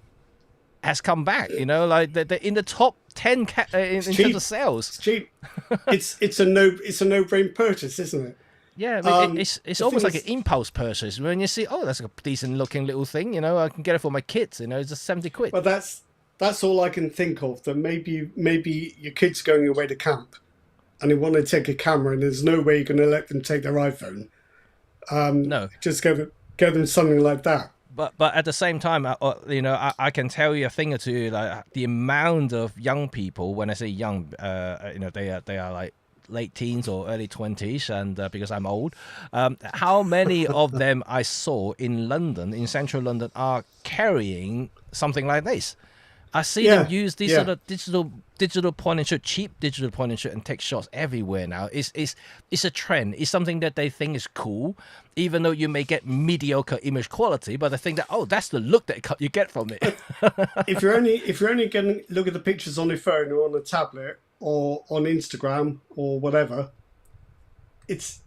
has come back. Like they're in the top 10 in terms of sales. It's cheap. it's a no-brain purchase, isn't it? Yeah, it's almost like an impulse purchase when you see, oh, that's a decent looking little thing. I can get it for my kids. It's just 70 quid. Well, that's all I can think of. That maybe your kid's going away to camp, and they want to take a camera, and there's no way you're going to let them take their iPhone. No, just get them something like that. But at the same time, I can tell you a thing or two. Like the amount of young people, when I say young, they are like late teens or early 20s, and because I'm old, how many of them I saw in London, in central London, are carrying something like this. I see them use these sort of digital point and shoot, cheap digital point and shoot, and take shots everywhere now. It's a trend. It's something that they think is cool, even though you may get mediocre image quality, but they think that, oh, that's the look that you get from it. if you're only going to look at the pictures on your phone or on a tablet or on Instagram or whatever,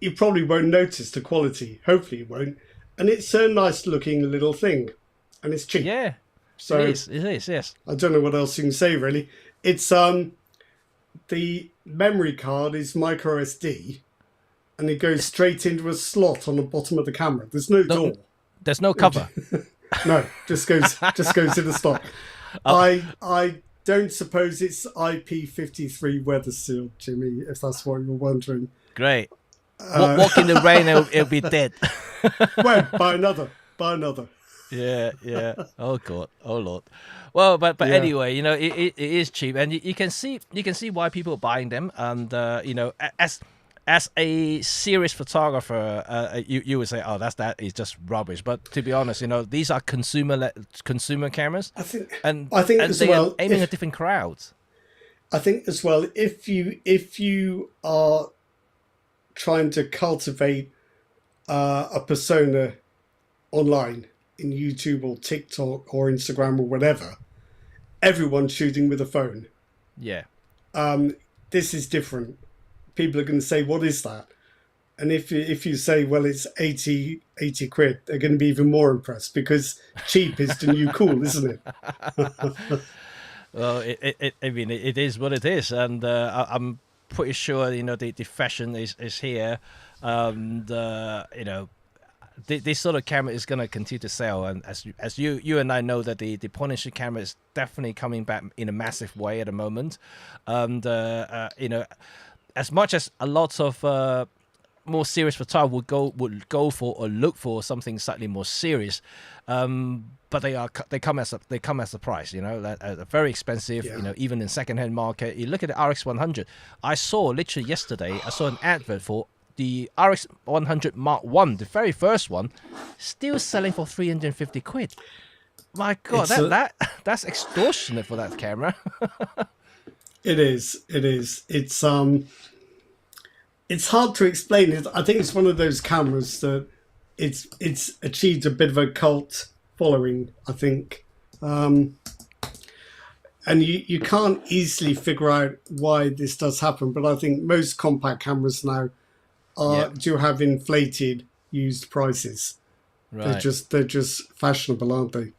you probably won't notice the quality. Hopefully you won't. And it's a nice looking little thing, and it's cheap. Yeah. So it is, yes. I don't know what else you can say, really. It's the memory card is micro SD, and it goes straight into a slot on the bottom of the camera. There's no door. There's no cover. No, just goes in the slot. I don't suppose it's IP53 weather sealed, Jimmy, if that's what you're wondering. Great. Walk in the rain, it'll be dead. Well, buy another. Yeah. Oh God. Oh Lord. Well, but anyway, it is cheap, and you can see why people are buying them, and as a serious photographer, you would say, oh, that is just rubbish. But to be honest, these are consumer cameras. I think they are aiming at different crowds. I think as well, if you are trying to cultivate a persona online, in YouTube or TikTok or Instagram or whatever, everyone's shooting with a phone. Yeah. This is different. People are going to say, what is that? And if you say, well, it's 80 quid, they're going to be even more impressed, because cheap is the new cool, isn't it? Well, it is what it is. And I'm pretty sure, the fashion is here. And, this sort of camera is going to continue to sell, and as you and I know, that the point and shoot camera is definitely coming back in a massive way at the moment, and as much as a lot of more serious photographers would go for or look for something slightly more serious, but they come as a price, very expensive. Even in secondhand market, you look at the RX100. I saw literally yesterday, an advert for the RX100 Mark 1, the very first one, still selling for 350 quid. My God, that's extortionate for that camera. It is. It's hard to explain. I think it's one of those cameras that it's achieved a bit of a cult following, I think. And you can't easily figure out why this does happen, but I think most compact cameras now do have inflated used prices. Right. They're just fashionable, aren't they?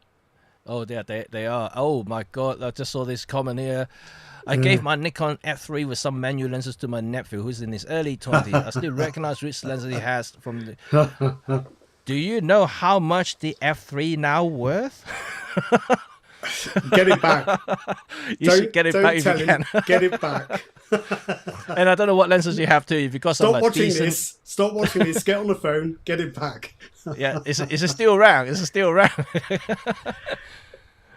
Oh, they are. Oh my God! I just saw this comment here. I gave my Nikon F3 with some manual lenses to my nephew, who's in his early 20s. I still recognize which lenses he has from the. Do you know how much the F3 now worth? Get it back. You should get it back if you can. Get it back. And I don't know what lenses you have too. If you've got some decent... Stop watching this. Get on the phone. Get it back. Yeah, it's a still round. It's a still round.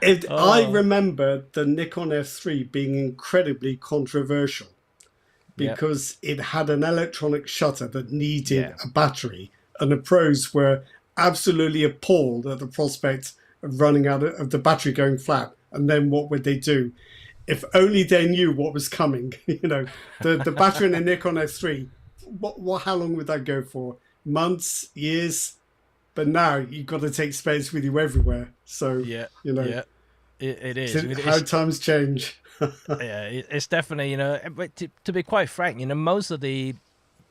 I remember the Nikon F3 being incredibly controversial because it had an electronic shutter that needed a battery, and the pros were absolutely appalled at the prospect of running out of the battery going flat. And then what would they do? If only they knew what was coming. The battery in the Nikon F3, how long would that go for? Months, years? But now you've got to take space with you everywhere. So, it is. How times change. It's definitely, but to be quite frank, most of the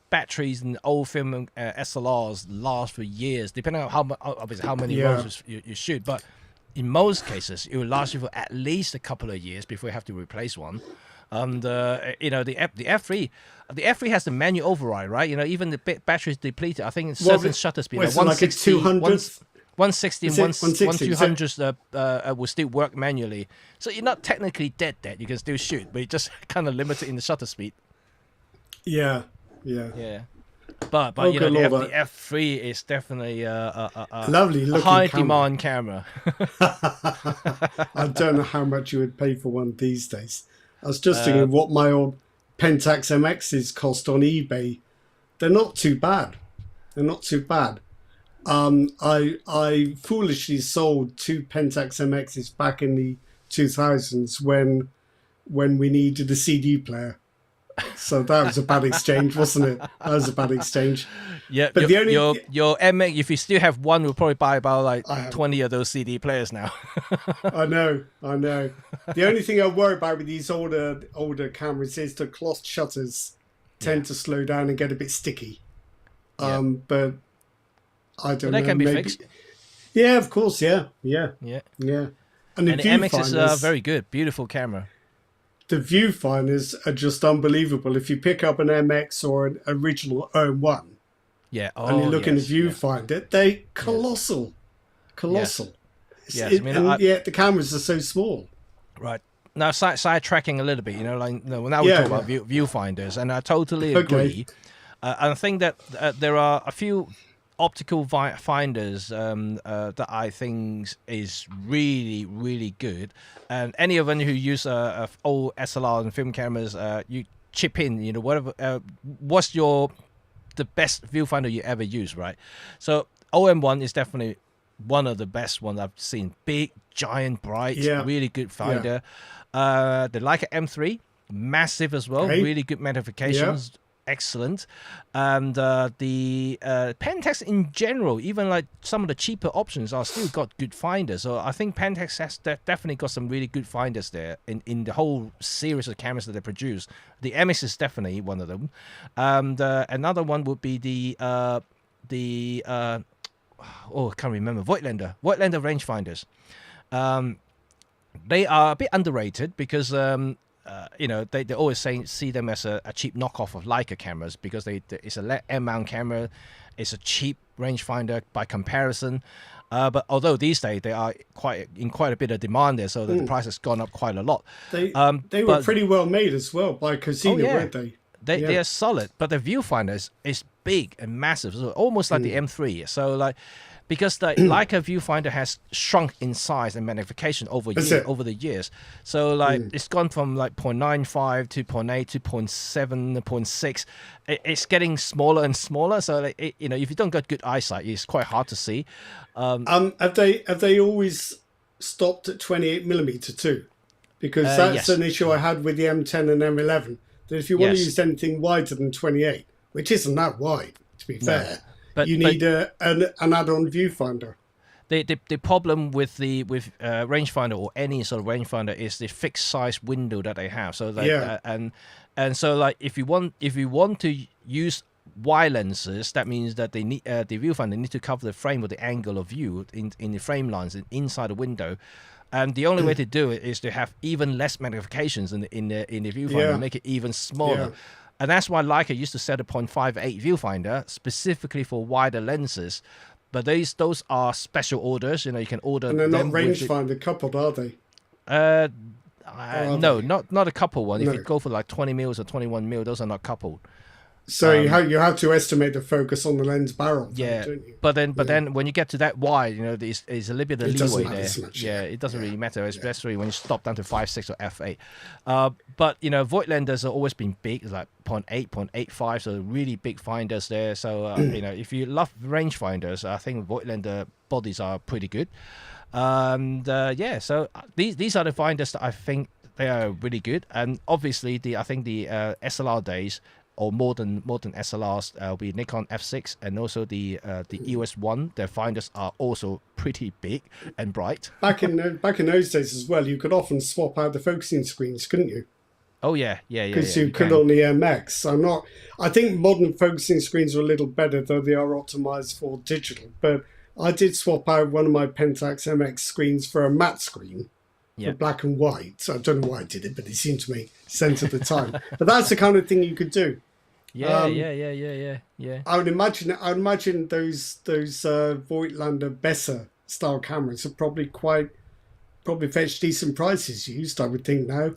batteries in old film SLRs last for years, depending on how many rolls you shoot. But in most cases, it will last you for at least a couple of years before you have to replace one. And the F3 has the manual override, right? Even the battery is depleted. I think certain shutter speed, like 160, 160 and 1200 will still work manually. So you're not technically dead. You can still shoot, but you're just kind of limited in the shutter speed. Yeah. But the F3 is definitely a lovely high demand camera. I don't know how much you would pay for one these days. I was just thinking what my old Pentax MXs cost on eBay. They're not too bad. I foolishly sold 2 Pentax MXs back in the 2000s when we needed a CD player. So that was a bad exchange, wasn't it? That was a bad exchange. Yeah, but your MX, if you still have one, we'll probably buy about 20 of those CD players now. I know. The only thing I worry about with these older cameras is the cloth shutters tend to slow down and get a bit sticky. But I don't know. They can be fixed. Yeah, of course. Yeah. And the MX is very good, beautiful camera. The viewfinders are just unbelievable. If you pick up an MX or an original 01, and you look in the viewfinder, they're colossal. Yes. Yet the cameras are so small. Right. Now, sidetracking a little bit, now we talk about viewfinders, and I totally agree. I think that there are a few optical finders that I think is really, really good. And anyone who use old SLR and film cameras, you chip in, whatever. What's the best viewfinder you ever use, right? So OM1 is definitely one of the best ones I've seen. Big, giant, bright, really good finder. The Leica M3, massive as well, really good magnifications. Excellent. And the Pentax in general, even like some of the cheaper options are still got good finders. So I think Pentax has definitely got some really good finders there in the whole series of cameras that they produce. The MX is definitely one of them. And another one would be I can't remember, Voigtlander rangefinders. They are a bit underrated because they always see them as a cheap knockoff of Leica cameras because it's a M-mount camera, it's a cheap rangefinder by comparison. But although these days they are quite a bit of demand there, so that the price has gone up quite a lot. They were pretty well made as well by Cosina, weren't they? They are solid, but the viewfinder is big and massive, so almost like the M3. So because the Leica viewfinder has shrunk in size and magnification over the years. So it's gone from 0.95 to 0.8 to 0.7 0.6. It's getting smaller and smaller. So if you don't got good eyesight, it's quite hard to see. Have they always stopped at 28mm too? Because that's an issue I had with the M10 and M11. That if you want to use anything wider than 28, which isn't that wide, to be fair. But you need an add-on viewfinder. The problem with rangefinder or any sort of rangefinder is the fixed size window that they have. So if you want to use wide lenses, that means that they need the viewfinder need to cover the frame with the angle of view in the frame lines and inside the window. And the only way to do it is to have even less magnifications in the viewfinder and make it even smaller. Yeah. And that's why Leica used to set a 0.58 viewfinder specifically for wider lenses. But those are special orders. You can order. And they're not rangefinder coupled, are they? No, not a coupled one. If you go for 20 mils or 21 mil, those are not coupled. So you have to estimate the focus on the lens barrel, though, don't you? But then when you get to that wide, there's a little bit of leeway there. So much, it doesn't really matter, especially when you stop down to 5.6 or f8. But Voigtlanders have always been big, like 0.8, 0.85, so really big finders there. So if you love rangefinders, I think Voigtlander bodies are pretty good. So these are the finders that I think they are really good. And obviously I think the SLR days, or modern SLRs, will be Nikon F6 and also the EOS 1. Their finders are also pretty big and bright. Back in those days as well, you could often swap out the focusing screens, couldn't you? Oh yeah. Because you could on the MX. I think modern focusing screens are a little better, though they are optimized for digital. But I did swap out one of my Pentax MX screens for a matte screen. For black and white. I don't know why I did it, but it seemed to make sense at the time. But that's the kind of thing you could do. Yeah. I would imagine those Voigtlander Besser style cameras are probably fetch decent prices used, I would think now,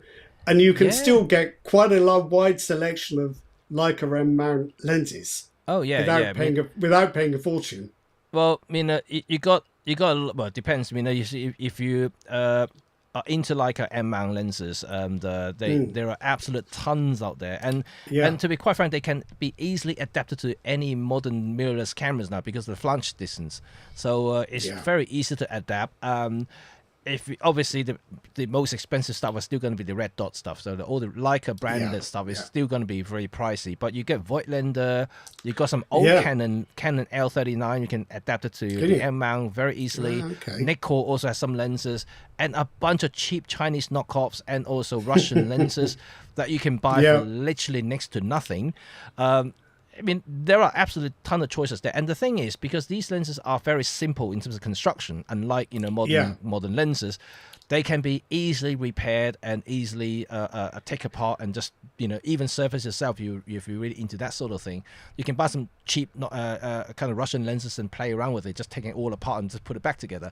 and you can still get quite a wide selection of Leica M mount lenses. Oh yeah, without paying a fortune. Well, you got well, it depends. If you are into Leica M mount lenses, there are absolute tons out there, and to be quite frank, they can be easily adapted to any modern mirrorless cameras now because of the flange distance. So it's very easy to adapt. Obviously the most expensive stuff is still going to be the red dot stuff, so all the Leica branded stuff is still going to be very pricey, but you get Voigtlander, you got some old Canon L39, you can adapt it to the M mount very easily. Nikon also has some lenses and a bunch of cheap Chinese knockoffs and also Russian lenses that you can buy for literally next to nothing. There are absolutely ton of choices there, and the thing is, because these lenses are very simple in terms of construction, unlike modern lenses, they can be easily repaired and easily take apart and just even surface yourself. If you're really into that sort of thing, you can buy some cheap kind of Russian lenses and play around with it, just taking it all apart and just put it back together.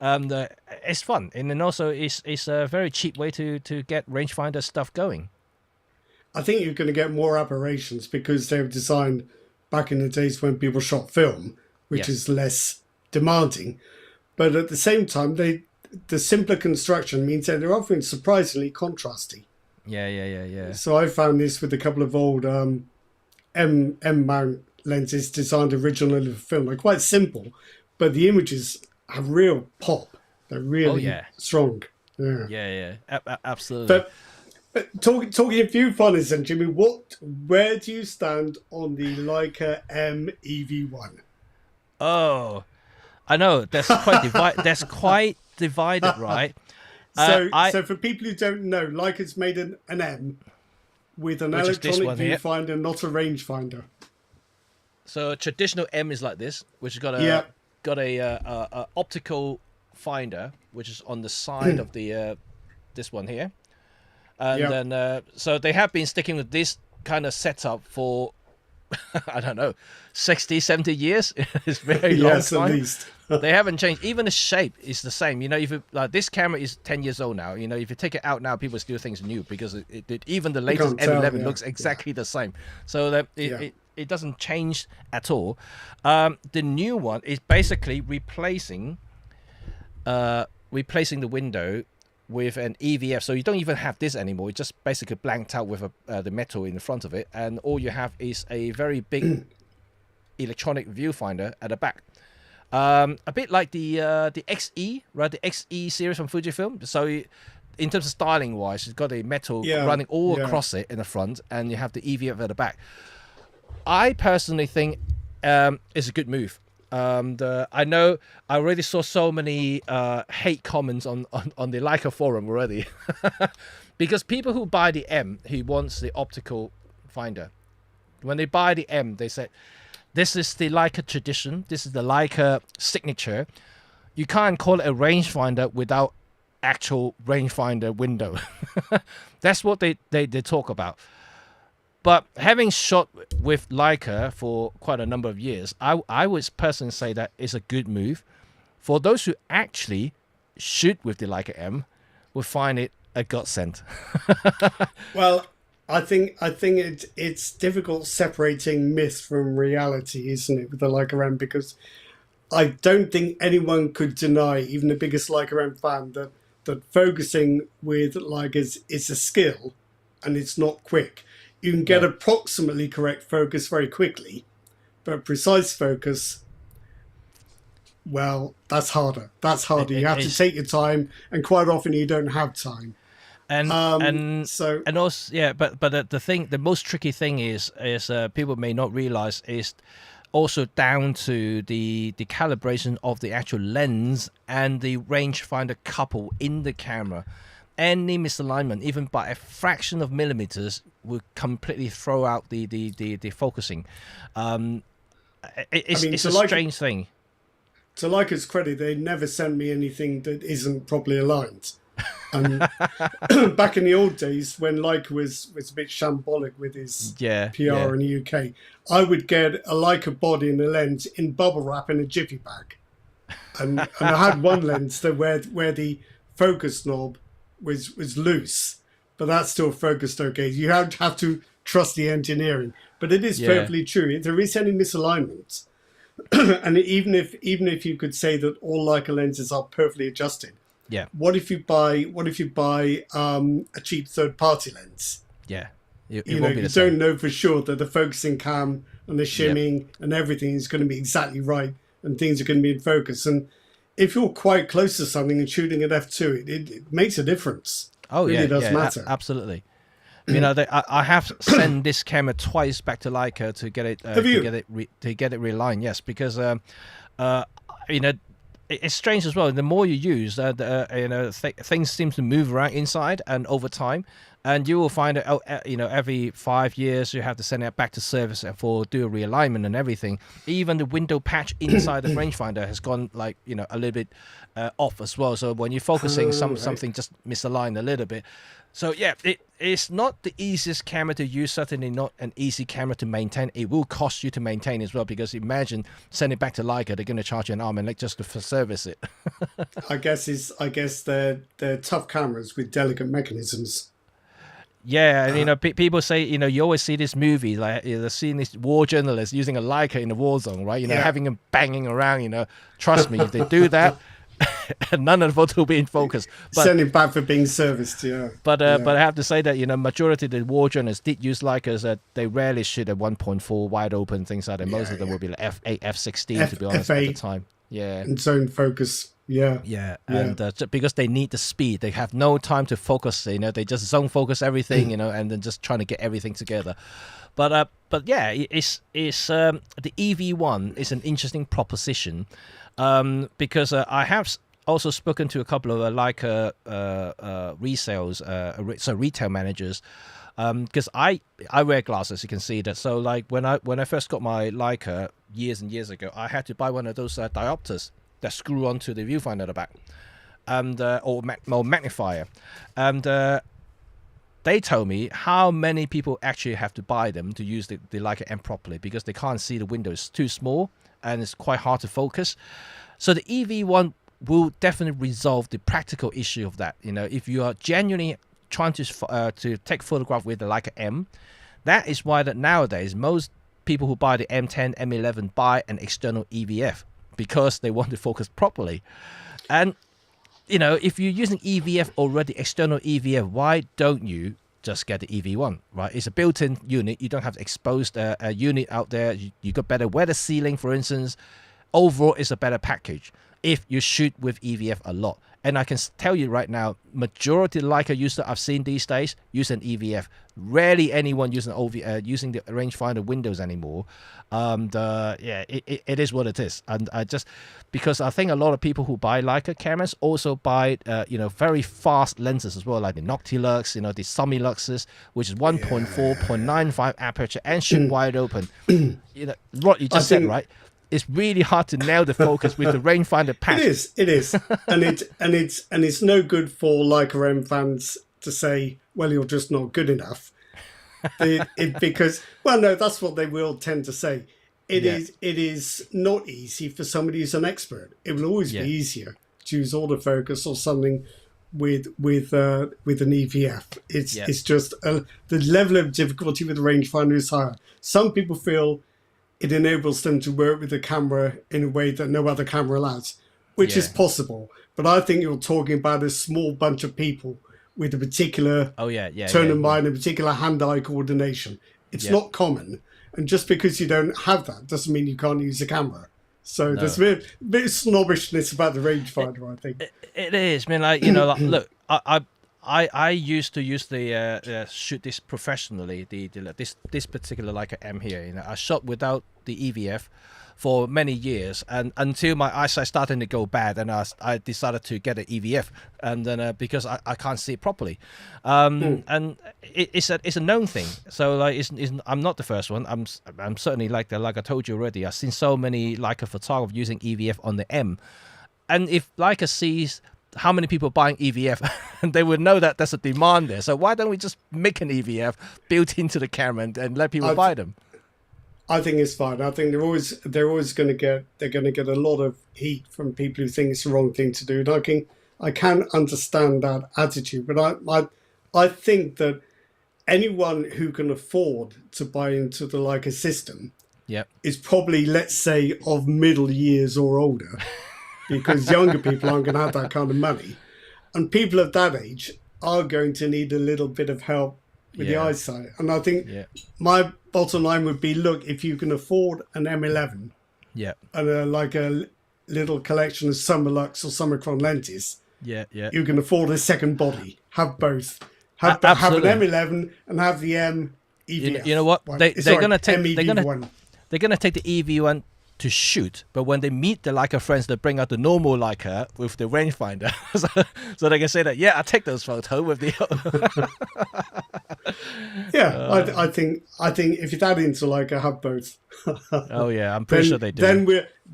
It's fun, and then also it's a very cheap way to get rangefinder stuff going. I think you're going to get more aberrations because they were designed back in the days when people shot film, which is less demanding. But at the same time, the simpler construction means that they're often surprisingly contrasty. Yeah. So I found this with a couple of old M mount lenses designed originally for film. They're quite simple, but the images have real pop. They're really strong. Yeah. Absolutely. But talking a few funnies then, Jimmy, where do you stand on the Leica M EV1? Oh, I know that's quite divided, right? So for people who don't know, Leica's made an M with an electronic viewfinder, not a rangefinder. So traditional M is like this, which has got a optical finder, which is on the side of the this one here. And then, so they have been sticking with this kind of setup for, I don't know, 60, 70 years. It's very long time. At least. They haven't changed. Even the shape is the same. If this camera is 10 years old now, if you take it out now, people still think it's new because even the latest M11 looks exactly the same. So that it doesn't change at all. The new one is basically replacing the window with an EVF, so you don't even have this anymore. It's just basically blanked out with the metal in the front of it, and all you have is a very big electronic viewfinder at the back. A bit like the XE, right? The XE series from Fujifilm. So in terms of styling wise, it's got a metal running all across it in the front, and you have the EVF at the back. I personally think it's a good move. I know I already saw so many hate comments on the Leica forum already because people who buy the M who wants the optical finder, when they buy the M, they say this is the Leica tradition, this is the Leica signature. You can't call it a rangefinder without actual rangefinder window. That's what they talk about. But having shot with Leica for quite a number of years, I would personally say that it's a good move. For those who actually shoot with the Leica M, will find it a godsend. Well, it's difficult separating myth from reality, isn't it, with the Leica M? Because I don't think anyone could deny, even the biggest Leica M fan, that focusing with Leicas is a skill, and it's not quick. You can get approximately correct focus very quickly, but precise focus, well, that's harder. That's harder. You have to take your time, and quite often you don't have time. And also but the most tricky thing is people may not realize is also down to the calibration of the actual lens and the rangefinder couple in the camera. Any misalignment, even by a fraction of millimeters, will completely throw out the focusing. It's a strange thing. To Leica's credit, they never sent me anything that isn't properly aligned. And back in the old days, when Leica was a bit shambolic with his PR in the UK, I would get a Leica body and a lens in bubble wrap in a jiffy bag. And I had one lens that where the focus knob was loose, but that still focused okay. You have to trust the engineering. But it is perfectly true. If there is any misalignment, and even if you could say that all Leica lenses are perfectly adjusted, what if you buy a cheap third-party lens? You don't know for sure that the focusing cam and the shimming and everything is going to be exactly right, and things are going to be in focus. And if you're quite close to something and shooting at f2, it makes a different. Oh, it really does matter. Absolutely. I have sent this camera twice back to Leica to get it realigned. Yes, because it's strange as well. The more you use, things seem to move around inside, and over time, and you will find that every 5 years you have to send it back to service for do a realignment and everything. Even the window patch inside the rangefinder has gone a little bit off as well. So when you're focusing, something just misaligned a little bit. So it's not the easiest camera to use, certainly not an easy camera to maintain. It will cost you to maintain as well, because imagine sending it back to Leica, they're going to charge you an arm and leg just to service it. I guess they're tough cameras with delicate mechanisms. Yeah, and people say, you always see this movie, like you're seeing this war journalist using a Leica in the war zone, right? Having them banging around, trust me, if they do that, none of the photos will be in focus. But send it back for being serviced, But I have to say that, majority of the war journalists did use Leicas. They rarely shoot at 1.4 wide open, things like that. Most of them will be like F8, F16, to be honest, at the time. Yeah. And zone focus. And because they need the speed, they have no time to focus. They just zone focus everything, and then just trying to get everything together. But it's the EV1 is an interesting proposition, because I have also spoken to a couple of Leica retail managers. Because I wear glasses, you can see that. So like when I first got my Leica years and years ago, I had to buy one of those diopters that screw onto the viewfinder at the back, and or magnifier, and they told me how many people actually have to buy them to use the Leica M properly, because they can't see the window. It's too small and it's quite hard to focus. So the EV1 will definitely resolve the practical issue of that. If you are genuinely trying to take photograph with the Leica M, that is why that nowadays most people who buy the M10, M11 buy an external EVF, because they want to focus properly. And if you're using EVF already, external EVF, why don't you just get the EV1, right? It's a built-in unit. You don't have to expose a unit out there. You got better weather sealing, for instance. Overall, it's a better package if you shoot with EVF a lot. And I can tell you right now, majority of Leica user I've seen these days use an EVF. Rarely anyone using the rangefinder windows anymore. It is what it is. And because I think a lot of people who buy Leica cameras also buy very fast lenses as well, like the Noctilux, the Sumiluxes, which is 1.4, 0.95 aperture and shoot wide open. What you just said, right? It's really hard to nail the focus with the rangefinder patch. It is, and it's no good for Leica M fans to say, "Well, you're just not good enough," because that's what they will tend to say. It is not easy for somebody who's an expert. It will always be easier to use autofocus or something with an EVF. It's just the level of difficulty with the rangefinder is higher. Some people feel it enables them to work with the camera in a way that no other camera allows, which is possible. But I think you're talking about a small bunch of people with a particular turn of mind, a particular hand-eye coordination. It's not common. And just because you don't have that doesn't mean you can't use a camera. So there's a bit of snobbishness about the rangefinder, I think. It is. I mean, like, you know, like, look, I used to use the shoot this professionally. This particular Leica M here, you know, I shot without the EVF for many years, and until my eyesight started to go bad, and I decided to get an EVF, and then because I can't see it properly, and it's a known thing. So like, I'm not the first one. I'm certainly like I told you already. I've seen so many Leica photographers using EVF on the M, and if Leica sees how many people buying EVF, and they would know that there's a demand there. So why don't we just make an EVF built into the camera and let people buy them? I think it's fine. I think they're always going to get a lot of heat from people who think it's the wrong thing to do. And I can understand that attitude, but I think that anyone who can afford to buy into the Leica system is probably, let's say, of middle years or older, because younger people aren't going to have that kind of money, and people of that age are going to need a little bit of help with the eyesight. And I think my bottom line would be, look, if you can afford an M11 and like a little collection of Summilux or Summicron lenses, you can afford a second body. Have both. Have an M11 and have the M EVF. You know what? They're going to take the EV1 to shoot, but when they meet the Leica friends, they bring out the normal Leica with the rangefinder, so they can say that, I take those photos with the. I think if you're that into Leica, have both. I'm pretty sure they do.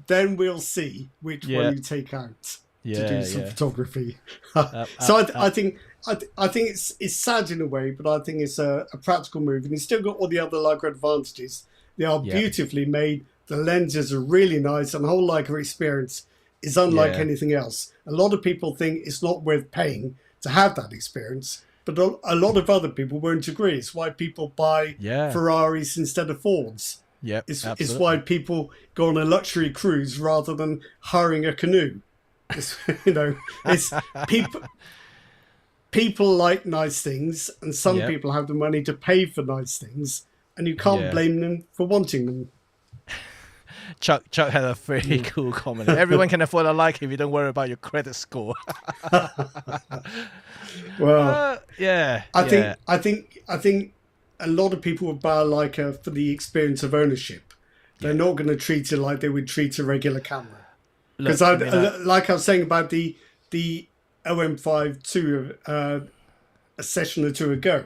Then we'll see which one you take out to do some photography. So I think it's sad in a way, but I think it's a practical move, and it's still got all the other Leica advantages. They are beautifully made. The lenses are really nice, and the whole Leica experience is unlike anything else. A lot of people think it's not worth paying to have that experience, but a lot of other people won't agree. It's why people buy Ferraris instead of Fords. It's why people go on a luxury cruise rather than hiring a canoe. It's people like nice things, and some people have the money to pay for nice things, and you can't blame them for wanting them. Chuck had a very cool comment. Everyone can afford a Leica if you don't worry about your credit score. Well, I think a lot of people would buy a Leica for the experience of ownership. They're not going to treat it like they would treat a regular camera. Because like I was saying about the OM5 a session or two ago,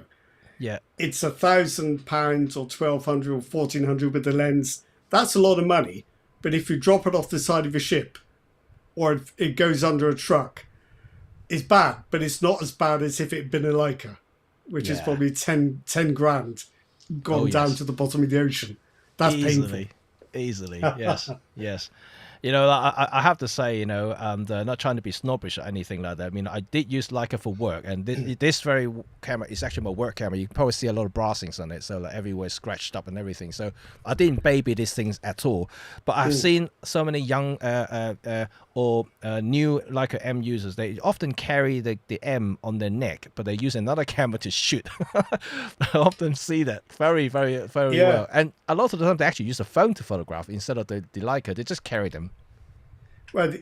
it's £1,000 or 1,200 or 1,400 with the lens. That's a lot of money, but if you drop it off the side of a ship or if it goes under a truck, it's bad, but it's not as bad as if it had been a Leica, which is probably 10 grand gone down to the bottom of the ocean. That's painful. Easily, yes. You know, I have to say, you know, not trying to be snobbish or anything like that. I mean, I did use Leica for work, and this very camera is actually my work camera. You can probably see a lot of brassings on it, so like everywhere scratched up and everything. So I didn't baby these things at all. But I've seen so many young or new Leica M users. They often carry the M on their neck, but they use another camera to shoot. I often see that very well. And a lot of the time, they actually use a phone to photograph instead of the Leica. They just carry them. Well,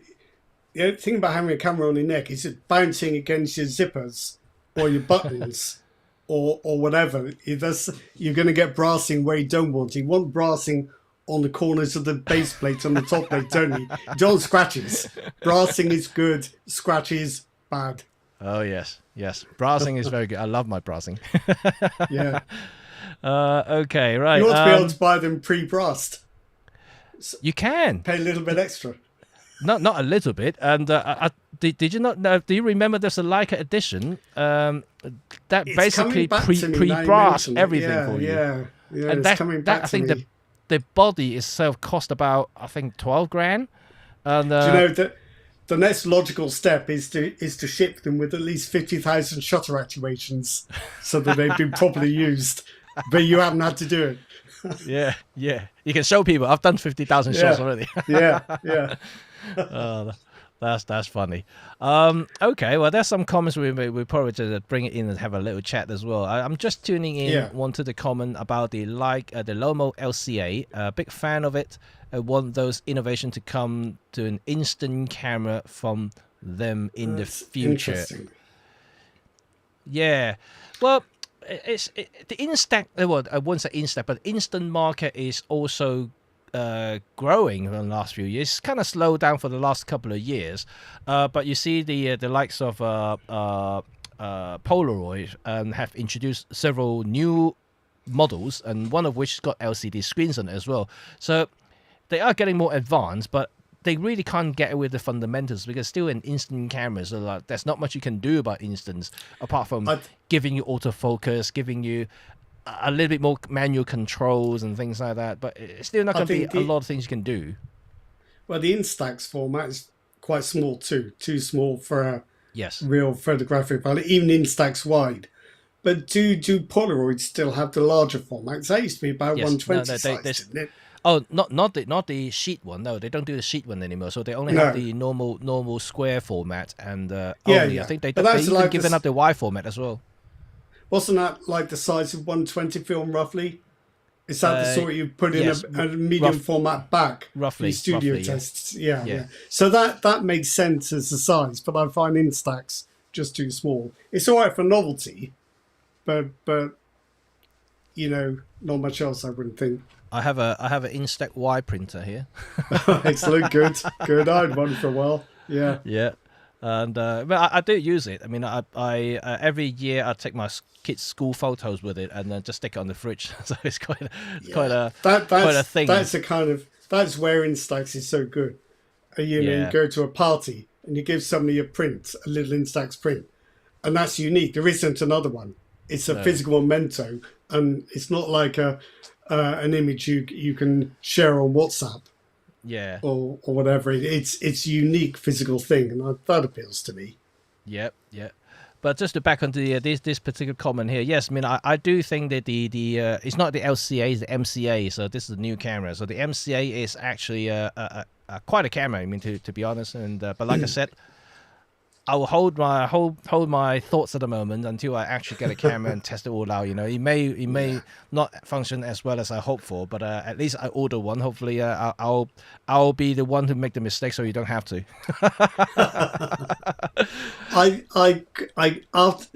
the thing about having a camera on your neck is it bouncing against your zippers or your buttons or whatever. You're going to get brassing where you don't want. You want brassing on the corners of the base plate on the top plate, don't you? You don't scratches. Brassing is good. Scratches, bad. Oh, yes. Brassing is very good. I love my brassing. Yeah. Okay, right. You ought to be able to buy them pre-brassed. You can. Pay a little bit extra. Not a little bit. And did you not know? Do you remember there's a Leica edition that it's basically pre-brass everything for you? Yeah. And it's coming back I think to me. the body itself cost about 12 grand. And do you know that the next logical step is to ship them with at least 50,000 shutter actuations so that they've been properly used. But you haven't had to do it. Yeah. You can show people I've done 50,000 shots already. Yeah. Oh, that's funny. Okay, well, there's some comments we probably just bring it in and have a little chat as well. I'm just tuning in. Yeah. Wanted to comment about the Lomo LCA. Big fan of it. I want those innovation to come to an instant camera from them in the future. Interesting. Yeah, well, the instant. Well, I won't say instant, but instant market is also growing in the last few years. It's kind of slowed down for the last couple of years, but you see the likes of Polaroid have introduced several new models, and one of which has got LCD screens on it as well. So they are getting more advanced, but they really can't get away with the fundamentals because still an instant camera, so like, there's not much you can do about instants apart from giving you autofocus, giving you a little bit more manual controls and things like that, but it's still not going to be a lot of things you can do. Well, the Instax format is quite small too small for a real photographic value, even Instax wide. But do Polaroid still have the larger formats? That used to be about 120 size, didn't it? Oh, not the sheet one. No, they don't do the sheet one anymore. So they only have the normal square format, and I think they've even given up the wide format as well. Wasn't that like the size of 120 film roughly? Is that the sort you put in a medium format back roughly for studio tests? Yeah. So that makes sense as a size, but I find Instax just too small. It's all right for novelty, but not much else, I wouldn't think. I have an Instax Y printer here. Excellent, good. I had one for a while. Yeah. And but I do use it. I mean, I every year I take my kids' school photos with it and then just stick it on the fridge. So it's quite a thing. That's where Instax is so good. You go to a party and you give somebody a little Instax print, and that's unique. There isn't another one. It's a physical memento, and it's not like an image you can share on WhatsApp. Yeah. Or whatever. It's a unique physical thing, and that appeals to me. Yep. But just to back onto this particular comment here, yes, I mean I do think that the it's not the LCA, it's the MCA. So this is a new camera. So the MCA is actually quite a camera. I mean to be honest, and but like I said, I will hold my thoughts at the moment until I actually get a camera and test it all out. It may not function as well as I hope for, but at least I order one. Hopefully, I'll be the one who make the mistake, so you don't have to.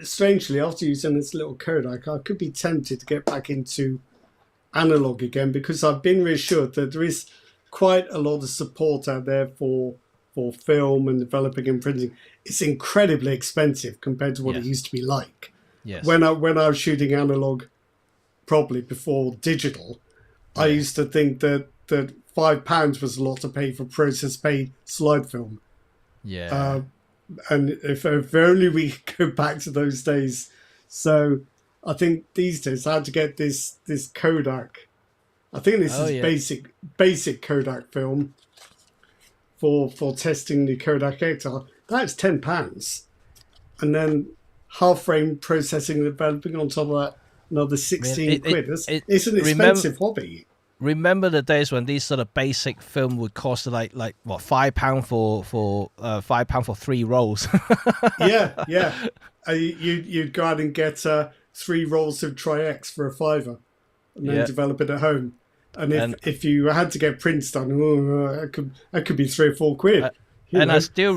Strangely, after using this little Kodak, I could be tempted to get back into analog again because I've been reassured that there is quite a lot of support out there for film and developing and printing. It's incredibly expensive compared to what it used to be like. Yes. When I was shooting analog properly before digital, I used to think that £5 was a lot to pay for process paid slide film. Yeah. And if only we could go back to those days. So I think these days I had to get this Kodak. I think this is basic Kodak film for testing the Kodak XR. That's £10. And then half frame processing and developing on top of that, another 16 quid. It's an expensive hobby. Remember the days when these sort of basic film would cost like what, £5 for £5 for 3 rolls? Yeah. You'd go out and get 3 rolls of Tri-X for £5 and then develop it at home. And if you had to get prints done, that could be 3 or 4 quid. I still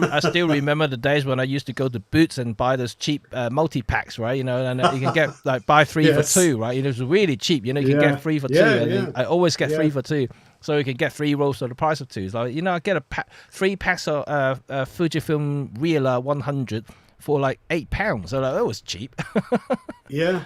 remember the days when I used to go to Boots and buy those cheap multi packs, right? And you can get buy 3 for 2, right? It was really cheap. You can get 3 for 2. And I always get 3 for 2, so you can get 3 rolls for the price of 2. So I get 3 packs of Fujifilm Real 100 for like £8. So that was cheap. Yeah.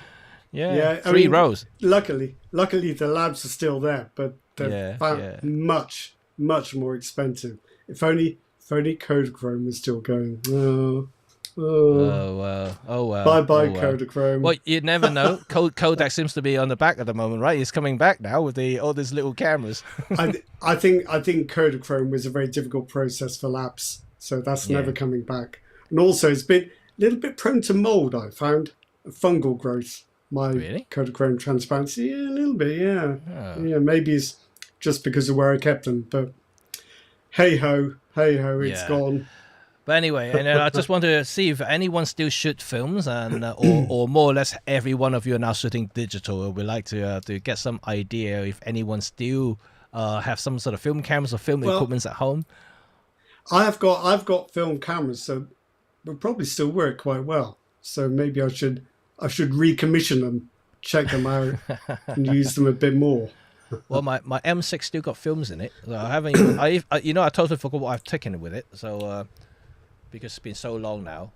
3 rows. Luckily the labs are still there, but they're much more expensive. If only Kodachrome was still going. Oh well. Bye, Kodachrome. Well, you never know. Kodak seems to be on the back at the moment, right? He's coming back now with all these little cameras. I think Kodachrome was a very difficult process for labs so that's never coming back. And also, it's been a little bit prone to mold. I found fungal growth. My Kodachrome transparency, a little bit, yeah. Maybe it's just because of where I kept them, but hey ho, it's gone. But anyway, and I just want to see if anyone still shoot films, and or more or less every one of you are now shooting digital. We'd like to get some idea if anyone still have some sort of film cameras or film equipment at home. I've got film cameras, so will probably still work quite well. So maybe I should recommission them, check them out, and use them a bit more. Well, my M6 still got films in it. So I haven't even, I totally forgot what I've taken with it. So because it's been so long now.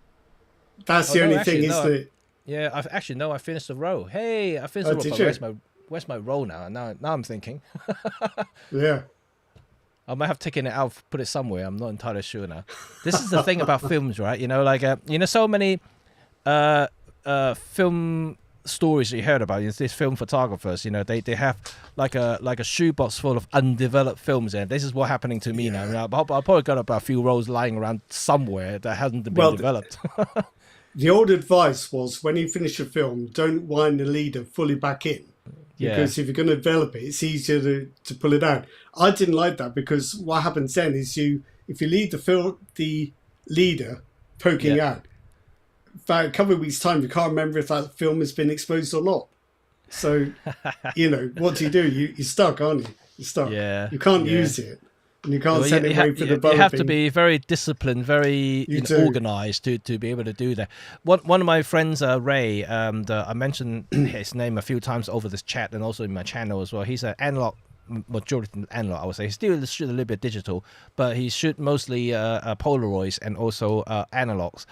That's the only thing, isn't it? Yeah, I finished the roll. Hey, I finished the roll. Where's my roll now? Now I'm thinking. Yeah. I might have taken it out, put it somewhere. I'm not entirely sure now. This is the thing about films, right? So many film stories you heard about. These film photographers, they have like a shoebox full of undeveloped films, and this is what's happening to me now. I've probably got about a few rolls lying around somewhere that hasn't been developed. The old advice was, when you finish a film, don't wind the leader fully back in. Because if you're going to develop it, it's easier to pull it out. I didn't like that, because what happens then is if you leave the leader poking out, for a couple of weeks' time, you can't remember if that film has been exposed or not. So, what do? You're stuck, aren't you? You're stuck. Yeah. You can't use it. And you can't send it away for developing. You have to be very disciplined, very organised to be able to do that. One of my friends, Ray, I mentioned his name a few times over this chat and also in my channel as well. He's an analog, majority analog, I would say. He still shoot a little bit digital, but he shoot mostly Polaroids and also analogs.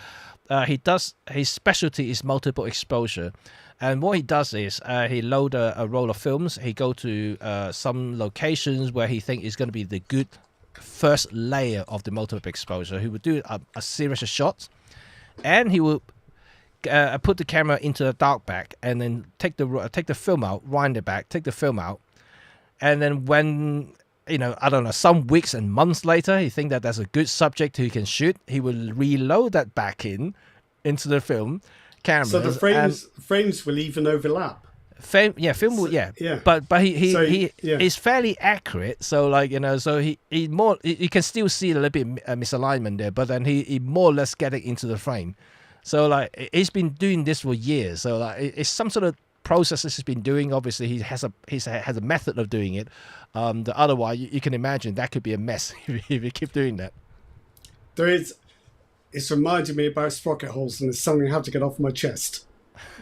His specialty is multiple exposure. And what he does is he load a roll of films. He go to some locations where he think is going to be the good first layer of the multiple exposure. He would do a series of shots, and he will put the camera into the dark back, and then take the film out, wind it back, take the film out, and then when I don't know, some weeks and months later, he think that that's a good subject he can shoot, he will reload that back into the film. Cameras, so the frames will even overlap. Film will, but he is fairly accurate. So so he more, you can still see a little bit misalignment there, but then he more or less getting into the frame. So he's been doing this for years. So it's some sort of process he's been doing. Obviously, he has a method of doing it. Otherwise, you can imagine that could be a mess if you keep doing that. It's reminded me about sprocket holes, and it's something I have to get off my chest,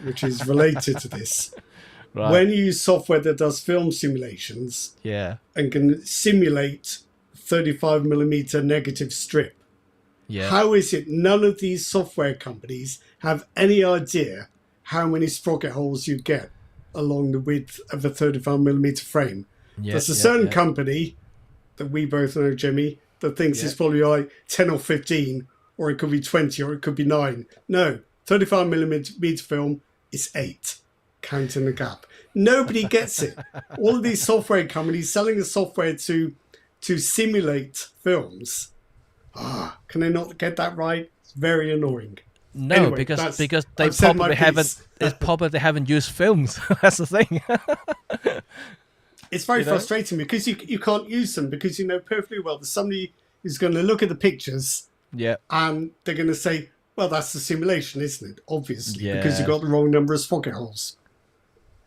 which is related to this. Right. When you use software that does film simulations and can simulate 35mm negative strip, how is it none of these software companies have any idea how many sprocket holes you get along the width of a 35mm frame? There's a certain company that we both know, Jimmy, that thinks it's probably like 10 or 15, or it could be 20, or it could be 9. No, 35mm film is 8, counting the gap. Nobody gets it. All of these software companies selling the software to simulate films. Can they not get that right? It's very annoying. No, anyway, because they probably haven't used films. That's the thing. It's very frustrating because you can't use them, because you know perfectly well there's somebody who's going to look at the pictures. Yeah, and they're going to say, "Well, that's the simulation, isn't it?" Obviously, because you got the wrong number of sprocket holes.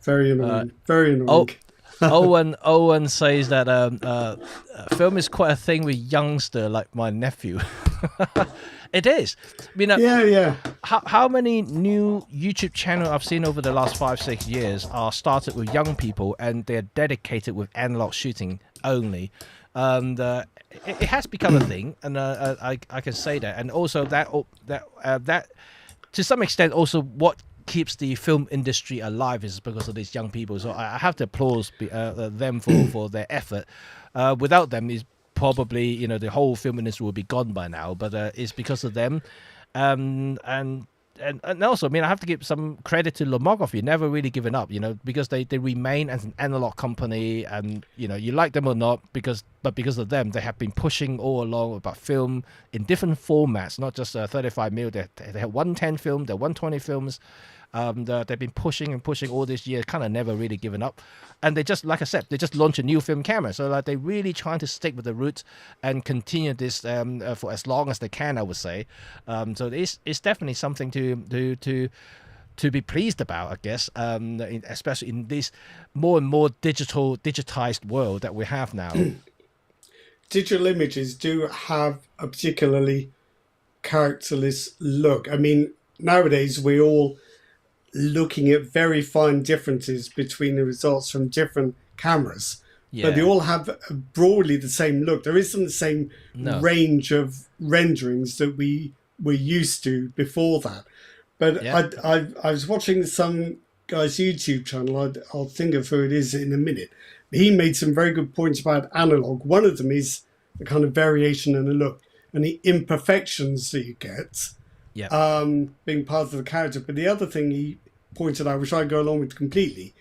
Very annoying. Very annoying. Owen says that film is quite a thing with youngster like my nephew. It is. How many new YouTube channels I've seen over the last 5-6 years are started with young people, and they're dedicated with analog shooting only. And it has become a thing, and I can say that. And also that to some extent also what keeps the film industry alive is because of these young people. So I have to applaud them for their effort. Without them, is probably the whole film industry would be gone by now. But it's because of them, and also I have to give some credit to Lomography, never really given up. Because they remain as an analog company, and you like them or not, because but because of them, they have been pushing all along about film in different formats, not just 35mm. They have 110 film, they're 120 films. They've been pushing and pushing all this year, kind of never really given up. And they just, like I said, they just launched a new film camera. So like they're really trying to stick with the roots and continue this for as long as they can, I would say. So it's definitely something to be pleased about, I guess, especially in this more and more digitized world that we have now. Digital images do have a particularly characterless look. I mean, nowadays we're all looking at very fine differences between the results from different cameras, but they all have broadly the same look. There isn't the same range of renderings that we were used to before that. But I was watching some guy's YouTube channel. I'll think of who it is in a minute. He made some very good points about analog. One of them is the kind of variation in the look and the imperfections that you get, being part of the character. But the other thing he pointed out, which I go along with completely,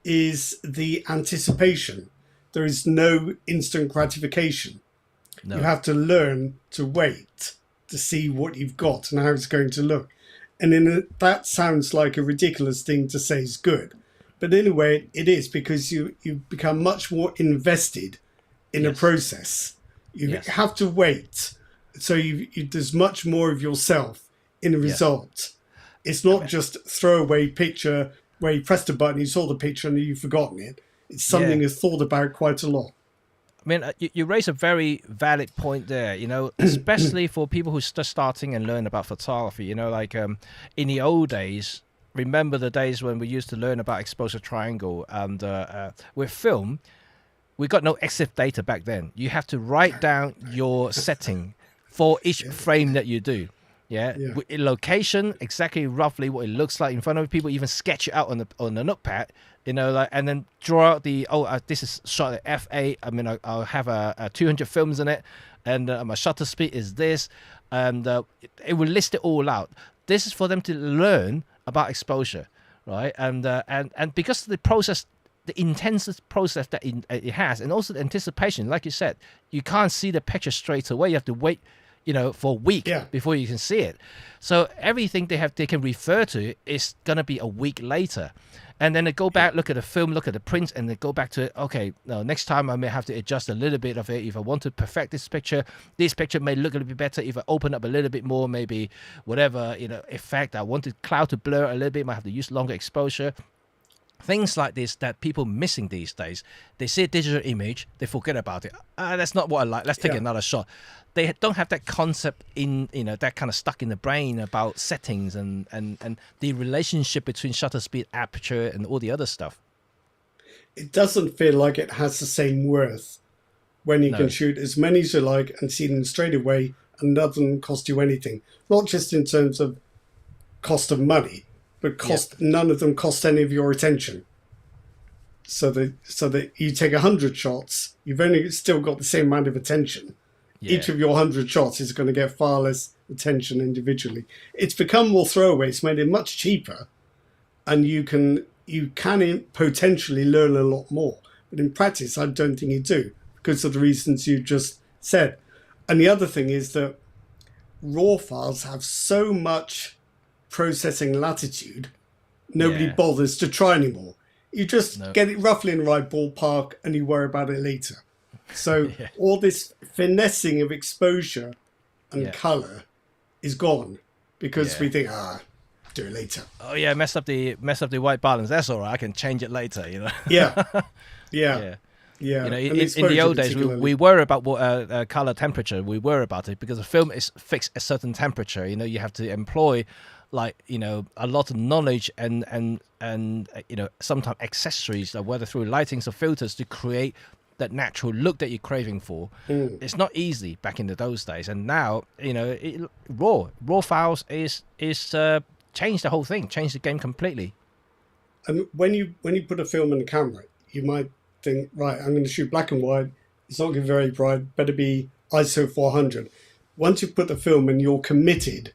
is the anticipation. There is no instant gratification. No. You have to learn to wait to see what you've got and how it's going to look. And that sounds like a ridiculous thing to say is good. But in a way, it is, because you become much more invested in a process. You have to wait. So there's much more of yourself in the result. It's not just throwaway picture where you pressed a button, you saw the picture and you've forgotten it. It's something you've thought about quite a lot. I mean, you raise a very valid point there, especially for people who are just starting and learn about photography, like in the old days. Remember the days when we used to learn about exposure triangle, and with film, we got no EXIF data back then. You have to write down your setting for each frame that you do. Location, exactly roughly what it looks like in front of people. Even sketch it out on the notepad, and then draw out this is shot at f8. I mean, I'll have a 200 films in it, and my shutter speed is this, and it will list it all out. This is for them to learn about exposure, right? And because of the process, the intensive process that it has, and also the anticipation, like you said, you can't see the picture straight away. You have to wait, for a week before you can see it. So everything they can refer to is gonna be a week later, and then they go back, look at the film, look at the prints, and they go back to it. Okay, no, next time I may have to adjust a little bit of it. If I want to perfect this picture may look a little bit better. If I open up a little bit more, maybe whatever effect I want the cloud to blur a little bit, might have to use longer exposure. Things like this that people missing these days. They see a digital image, they forget about it. That's not what I like. Let's take another shot. They don't have that concept in, that kind of stuck in the brain about settings and the relationship between shutter speed, aperture, and all the other stuff. It doesn't feel like it has the same worth when you can shoot as many as you like and see them straight away and none of them cost you anything. Not just in terms of cost of money, but none of them cost any of your attention. So that you take 100 shots, you've only still got the same amount of attention. Each of your 100 shots is going to get far less attention individually. It's become more throwaway. It's made it much cheaper, and you can potentially learn a lot more. But in practice, I don't think you do, because of the reasons you just said. And the other thing is that RAW files have so much processing latitude, nobody bothers to try anymore. You just get it roughly in the right ballpark and you worry about it later. So all this finessing of exposure and color is gone because we think, do it later. Oh yeah, mess up the white balance. That's all right. I can change it later. Yeah. In the old days, we worry about what color temperature. We worry about it because the film is fixed at a certain temperature. You have to employ a lot of knowledge and sometimes accessories, whether through lightings or filters, to create that natural look that you're craving for. It's not easy back in those days, and now raw files is changed the whole thing, changed the game completely. And when you put a film in the camera, you might think, right, I'm going to shoot black and white. It's not going to be very bright. Better be ISO 400. Once you put the film in, you're committed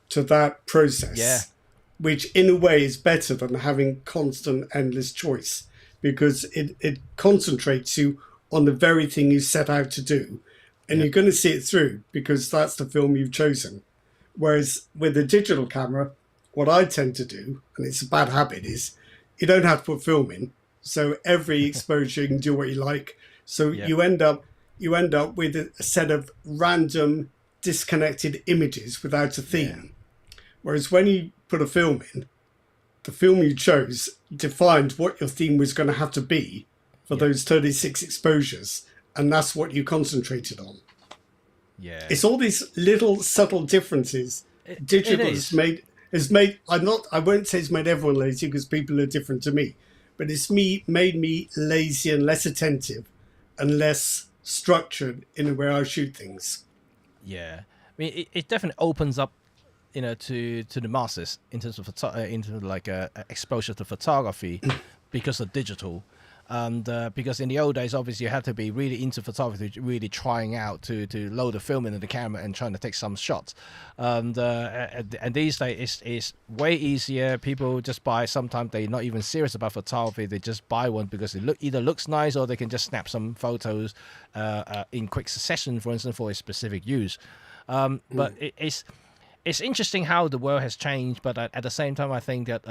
to that process, which in a way is better than having constant, endless choice, because it concentrates you on the very thing you set out to do, and you're going to see it through because that's the film you've chosen. Whereas with a digital camera, what I tend to do, and it's a bad habit, is you don't have to put film in. So every exposure you can do what you like. So you end up with a set of random disconnected images without a theme. Whereas when you put a film in, the film you chose defined what your theme was going to have to be for those 36 exposures, and that's what you concentrated on. Yeah, it's all these little subtle differences. Digital has made. I won't say it's made everyone lazy because people are different to me, but it's made me lazy and less attentive and less structured in the way I shoot things. Yeah, I mean, it definitely opens up, to the masses in terms of exposure to photography because of digital. And because in the old days, obviously, you had to be really into photography, really trying out to load the film into the camera and trying to take some shots. And these days, it's way easier. People just buy. Sometimes they're not even serious about photography. They just buy one because it either looks nice or they can just snap some photos in quick succession, for instance, for a specific use. But it's interesting how the world has changed, but at the same time, I think that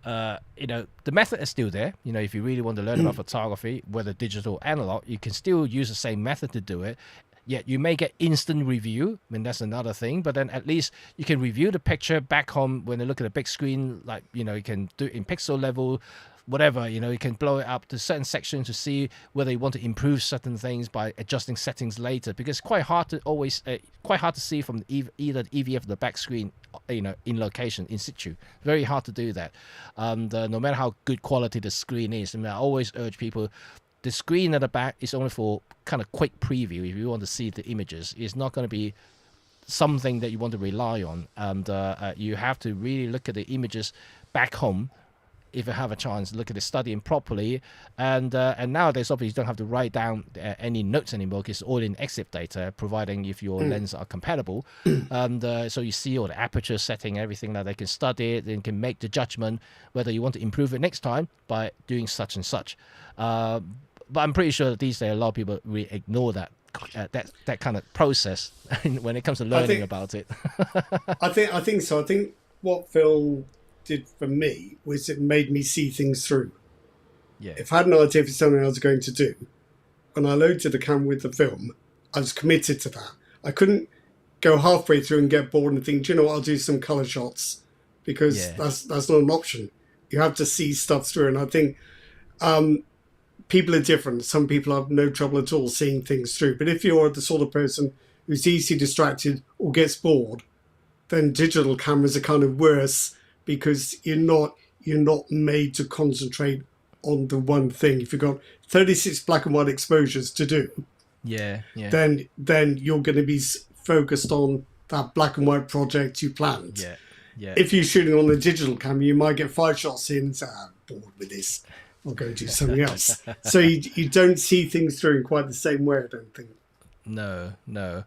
the method is still there. If you really want to learn about photography, whether digital or analog, you can still use the same method to do it. Yet you may get instant review. I mean, that's another thing. But then at least you can review the picture back home when you look at a big screen. Like you can do it in pixel level. Whatever, you can blow it up to certain sections to see whether you want to improve certain things by adjusting settings later, because it's quite hard to see from either the EVF or the back screen, in location, in situ. Very hard to do that. No matter how good quality the screen is, I always urge people, the screen at the back is only for kind of quick preview. If you want to see the images, it's not going to be something that you want to rely on. And you have to really look at the images back home. If you have a chance, look at it, study them properly, and nowadays obviously you don't have to write down any notes anymore because it's all in EXIF data, providing if your lenses are compatible, and so you see all the aperture setting, everything that they can study it and can make the judgment whether you want to improve it next time by doing such and such. But I'm pretty sure that these days a lot of people really ignore that kind of process when it comes to learning about it. I think so. I think what film did for me was it made me see things through. Yeah. If I had an idea for something I was going to do, when I loaded the camera with the film, I was committed to that. I couldn't go halfway through and get bored and think, do you know what, I'll do some colour shots, because that's not an option. You have to see stuff through, and I think people are different. Some people have no trouble at all seeing things through, but if you're the sort of person who's easily distracted or gets bored, then digital cameras are kind of worse, because you're not made to concentrate on the one thing. If you've got 36 black and white exposures to do, then you're going to be focused on that black and white project you planned. If you're shooting on a digital camera, you might get 5 shots in and say, I'm bored with this, I'll go do something else. So you don't see things through in quite the same way, I don't think. No.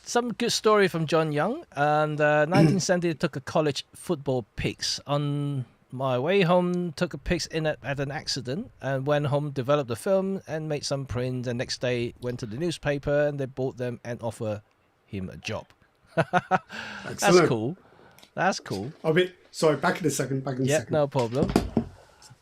Some good story from John Young. And 1970 took a college football pics. On my way home, took a pics at an accident, and went home, developed the film and made some prints. And next day went to the newspaper and they bought them and offer him a job. That's cool. Sorry, back in a second. Yeah, no problem.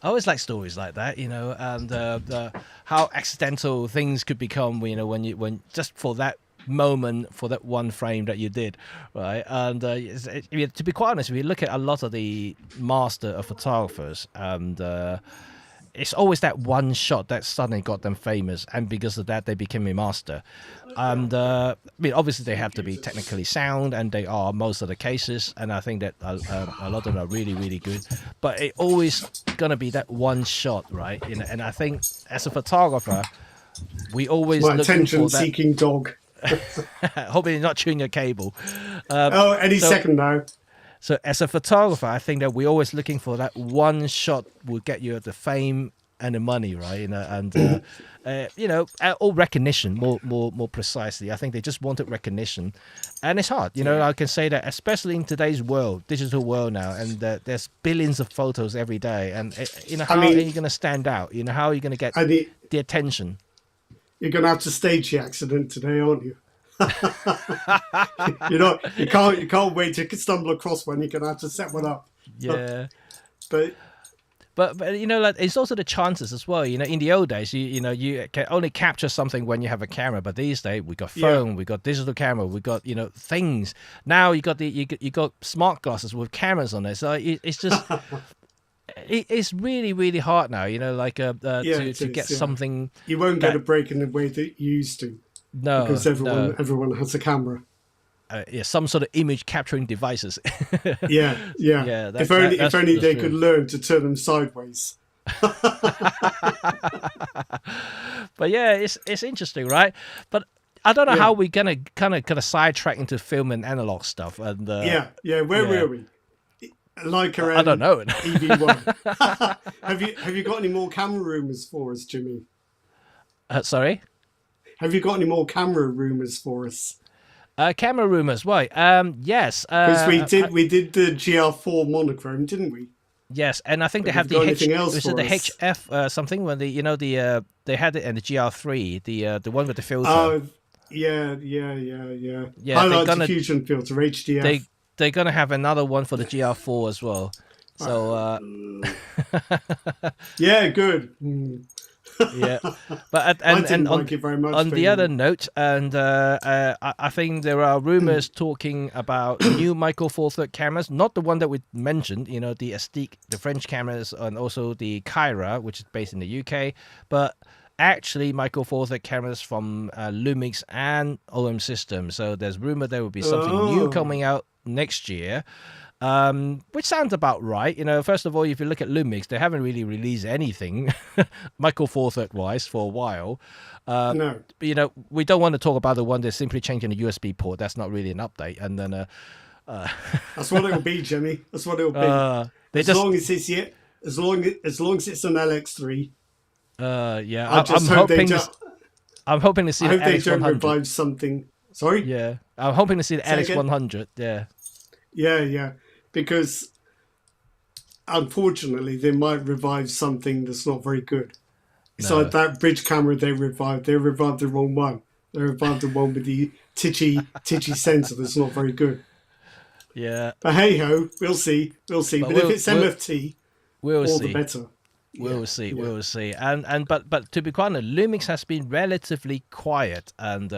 I always like stories like that, and how accidental things could become, when just for that moment, for that one frame that you did, right? And to be quite honest, if you look at a lot of the master of photographers, and it's always that one shot that suddenly got them famous, and because of that they became a master. And obviously they have to be technically sound, and they are most of the cases, and I think that a lot of them are really, really good, but it always gonna be that one shot, right? And I think as a photographer, we always my attention-seeking dog. Hoping you're not chewing your cable. Any second now. So as a photographer, I think that we're always looking for that one shot will get you the fame and the money, right? All recognition, more precisely. I think they just wanted recognition, and it's hard. I can say that, especially in today's world, digital world now, and there's billions of photos every day, and how are you going to stand out? How are you going to get the attention? You're going to have to stage the accident today, aren't you? You can't wait to stumble across one. You're going to have to set one up. Yeah, but it's also the chances as well. In the old days, you can only capture something when you have a camera, but these days we got phone, we got digital camera, we got things. Now you got smart glasses with cameras on it. So it's just it's really, really hard now. To get something. You won't get a break in the way that you used to. No, because everyone has a camera. Some sort of image capturing devices. yeah. If only they could learn to turn them sideways. But yeah, it's interesting, right? But I don't know how we're gonna kind of sidetrack into film and analog stuff. And where were we? Like around I don't know. EV1. Have you got any more camera rumors for us, Jimmy? Sorry. Have you got any more camera rumors for us? Camera rumors, right? Yes. Because we did the GR4 monochrome, didn't we? Yes, and I think they have the HF something when they had it in the GR3, the one with the filter. Oh, yeah. Highlight diffusion filter, HDF. They're gonna have another one for the GR4 as well. So yeah, good. Yeah, but like it very much, on the other note, and I think there are rumors talking about new Micro Four Third cameras, not the one that we mentioned, the Astique, the French cameras, and also the Kyra, which is based in the UK, but actually Micro Four Third cameras from Lumix and OM Systems. So there's rumor there will be something new coming out next year. Which sounds about right. First of all, if you look at Lumix, they haven't really released anything Micro Four Third wise for a while. No. We don't want to talk about the one that's simply changing the USB port. That's not really an update. And then that's what it'll be, Jimmy. That's what it'll be. As long as it's an LX3. I'm hoping to see the LX100. They don't revive something. Sorry? Yeah. I'm hoping to see the LX100. Yeah. Yeah. Because unfortunately, they might revive something that's not very good. It's like that bridge camera they revived. They revived the wrong one. They revived the one with the titchy sensor that's not very good. Yeah. But hey ho, we'll see. But if it's MFT, all the better. We'll see. But to be quite honest, Lumix has been relatively quiet, and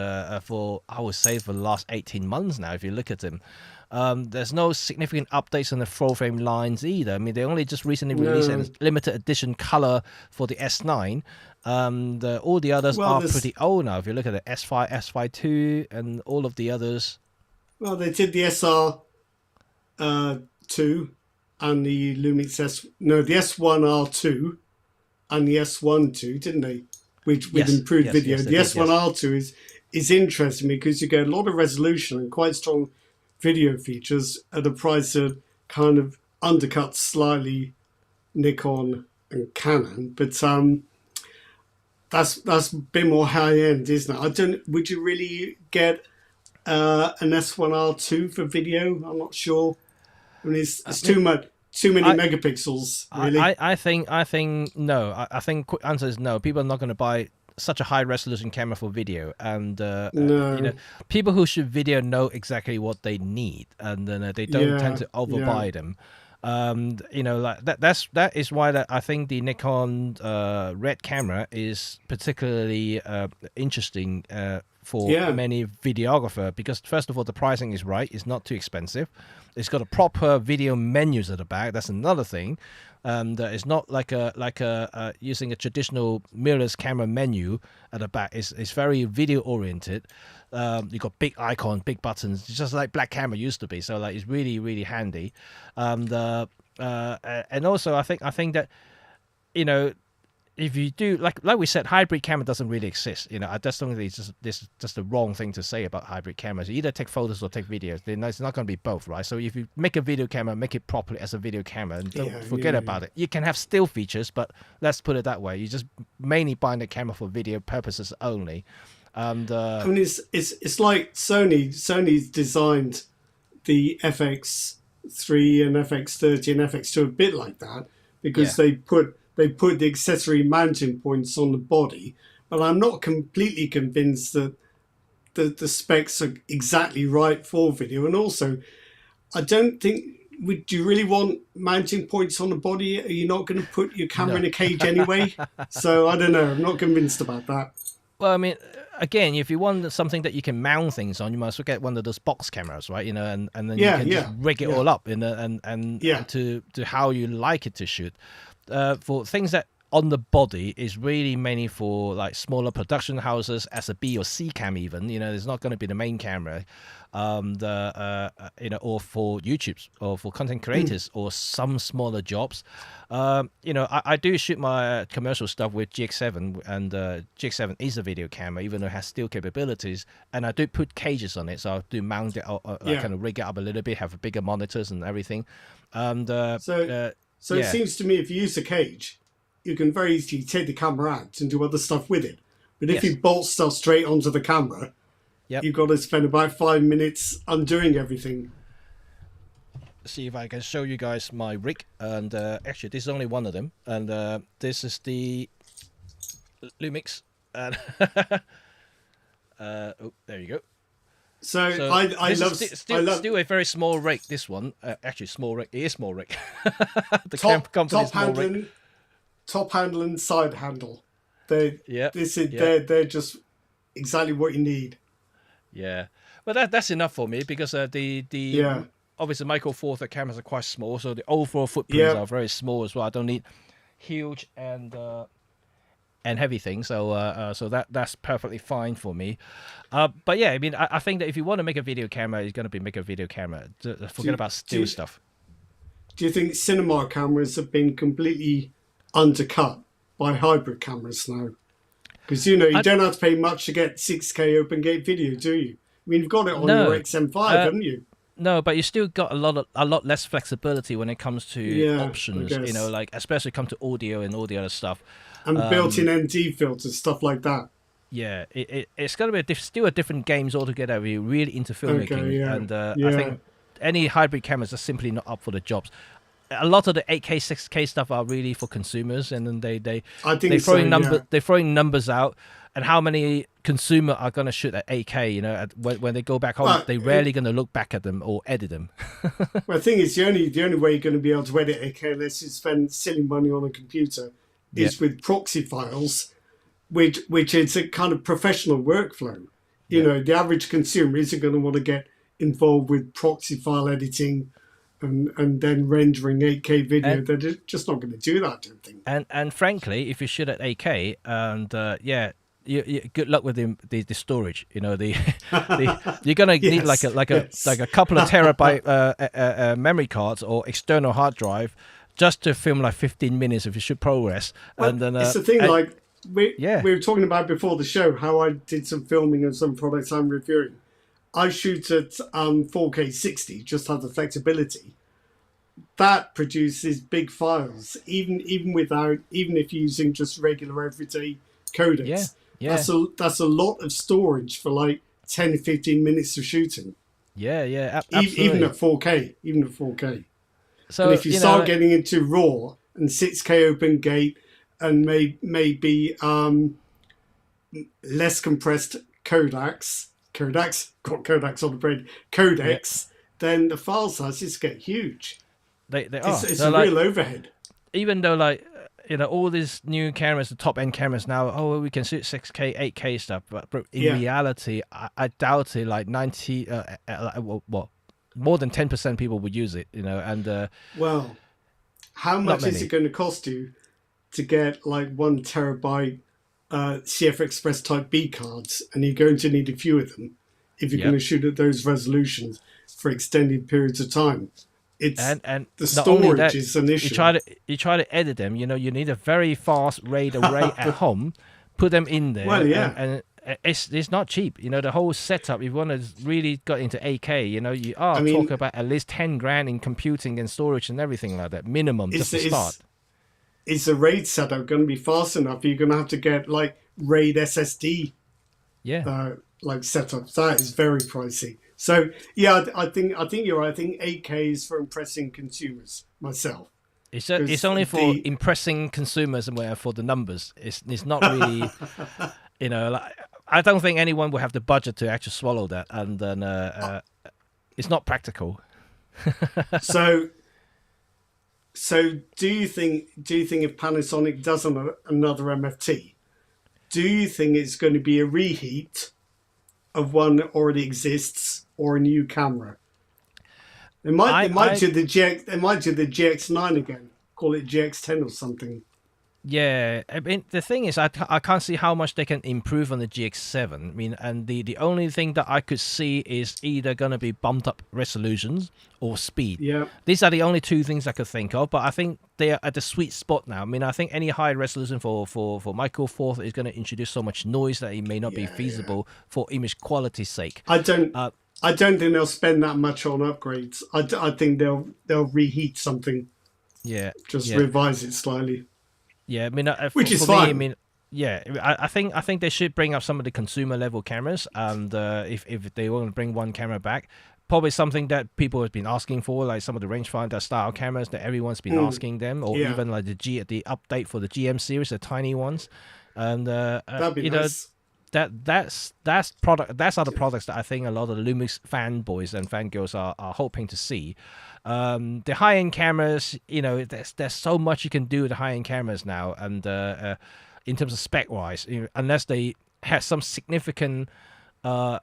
for the last 18 months now, if you look at them. There's no significant updates on the full frame lines either. I mean, they only just recently released a limited edition color for the S9. All the others are pretty old now. If you look at the S5, S5 II, and all of the others. Well, they did the SR2 and the Lumix the S1R2 and the S12, didn't they? With improved video. The S1R2 is interesting because you get a lot of resolution and quite strong video features at a price that kind of undercuts slightly Nikon and Canon, but that's a bit more high end, isn't it? Would you really get an S1R2 for video? I'm not sure. I mean, it's too many megapixels. Really, I think no. I think quick answer is no. People are not going to buy such a high resolution camera for video, and people who shoot video know exactly what they need, and they don't tend to overbuy them. That is why I think the Nikon Red camera is particularly interesting for many videographer, because first of all, the pricing is right. It's not too expensive. It's got a proper video menus at the back. That's another thing. It's not like using a traditional mirrorless camera menu at the back. It's very video oriented. You got big icon, big buttons, just like black camera used to be. So it's really, really handy. And also I think that if you do, like we said, hybrid camera doesn't really exist. I just don't think this is just the wrong thing to say about hybrid cameras. You either take photos or take videos. It's not going to be both, right? So if you make a video camera, make it properly as a video camera, and don't forget about it. You can have still features, but let's put it that way. You just mainly buying the camera for video purposes only. And I mean, it's like Sony's designed the FX3 and FX30 and FX2 a bit like that, because they put the accessory mounting points on the body, but I'm not completely convinced that the specs are exactly right for video. And also, I don't think, do you really want mounting points on the body? Are you not going to put your camera in a cage anyway? So I don't know. I'm not convinced about that. Well, I mean, again, if you want something that you can mount things on, you must get one of those box cameras, right? And then you can just rig it all up and to how you like it to shoot. For things that on the body is really mainly for like smaller production houses, as a B or C cam even. There's not going to be the main camera, or for YouTube or for content creators or some smaller jobs. I do shoot my commercial stuff with GX7, and GX7 is a video camera, even though it has still capabilities. And I do put cages on it, so I do mount it, I kind of rig it up a little bit, have bigger monitors and everything. And So it seems to me, if you use a cage, you can very easily take the camera out and do other stuff with it. But if you bolt stuff straight onto the camera, you've got to spend about 5 minutes undoing everything. See if I can show you guys my rig. And actually, this is only one of them. And this is the Lumix. And there you go. So I love still a very small rig. This one, actually, small rig. It is small rig. The top handle, top handle and side handle. They're just exactly what you need. Yeah, but that's enough for me, because obviously Micro Four Thirds cameras are quite small, so the overall footprints are very small as well. I don't need huge and heavy things, so that's perfectly fine for me. But yeah, I mean, I think that if you want to make a video camera, it's going to be make a video camera. Forget about still stuff. Do you think cinema cameras have been completely undercut by hybrid cameras now? Because you don't have to pay much to get 6K open gate video, do you? I mean, you've got it on your XM5, haven't you? No, but you still got a lot less flexibility when it comes to options. Like especially come to audio and all the other stuff. And built-in ND filters, stuff like that. Yeah, it's going to be still a different games altogether if you're really into filmmaking. I think any hybrid cameras are simply not up for the jobs. A lot of the 8K, 6K stuff are really for consumers, and then they're throwing numbers out, and how many consumer are going to shoot at 8K? When they go back home, they're rarely going to look back at them or edit them. Well, the thing is, the only way you're going to be able to edit 8K unless you spend silly money on a computer is with proxy files, which is a kind of professional workflow. The average consumer isn't going to want to get involved with proxy file editing and then rendering 8K video. They're just not going to do that, I don't think. And frankly, if you shoot at 8K, and you good luck with the storage. You're gonna need like a couple of terabyte memory cards or external hard drive just to film like 15 minutes if you shoot ProRes. Well, and then it's the thing, we were talking about before the show how I did some filming of some products I'm reviewing. I shoot at 4K 60, just have the flexibility. That produces big files, even if using just regular everyday codecs. That's a lot of storage for like 10 15 minutes of shooting. Absolutely. Even at 4K. So and if you start getting into RAW and 6K open gate and maybe less compressed codecs, got codecs on the brain, then the file sizes get huge. They are. It's a real overhead. Even though all these new cameras, the top end cameras now, we can shoot 6K, 8K stuff, but in reality, I doubt it. Like 90, more than 10% people would use it. And well, how much is it going to cost you to get like 1 terabyte CF Express Type B cards? And you're going to need a few of them if you're going to shoot at those resolutions for extended periods of time. it's and the not only that, storage is an issue. you try to edit them. You know, you need a very fast RAID array at home. Put them in there. Well, yeah. And it's not cheap. You know, the whole setup. If you want to really got into 8K, you know, you are talking about at least 10 grand in computing and storage and everything like that minimum just to start. Is the RAID setup going to be fast enough? You're going to have to get like RAID SSD. Yeah. Like setups. That is very pricey. So yeah, I think you're right. I think 8K is for impressing consumers. Myself. It's only for impressing consumers and for the numbers. It's not really, you know. Like, I don't think anyone will have the budget to actually swallow that, and then it's not practical. So do you think if Panasonic does another MFT, do you think it's going to be a reheat of one that already exists or a new camera? They might do the GX9 again. Call it GX10 or something. Yeah, I mean the thing is, I can't see how much they can improve on the GX7. I mean, and the only thing that I could see is either going to be bumped up resolutions or speed. Yeah, these are the only two things I could think of. But I think they are at the sweet spot now. I mean, I think any high resolution for Micro Four is going to introduce so much noise that it may not be feasible for image quality's sake. I don't think they'll spend that much on upgrades. I think they'll reheat something. Yeah, revise it slightly. Yeah, I mean, which is for fine. Me, I mean, yeah, I think they should bring up some of the consumer level cameras, and if they want to bring one camera back, probably something that people have been asking for, like some of the rangefinder style cameras that everyone's been asking them, or even like the update for the GM series, the tiny ones, and that'd be nice. That's other products that I think a lot of the Lumix fanboys and fangirls are hoping to see. The high-end cameras, you know, there's so much you can do with the high-end cameras now, and in terms of spec-wise, you know, unless they have some significant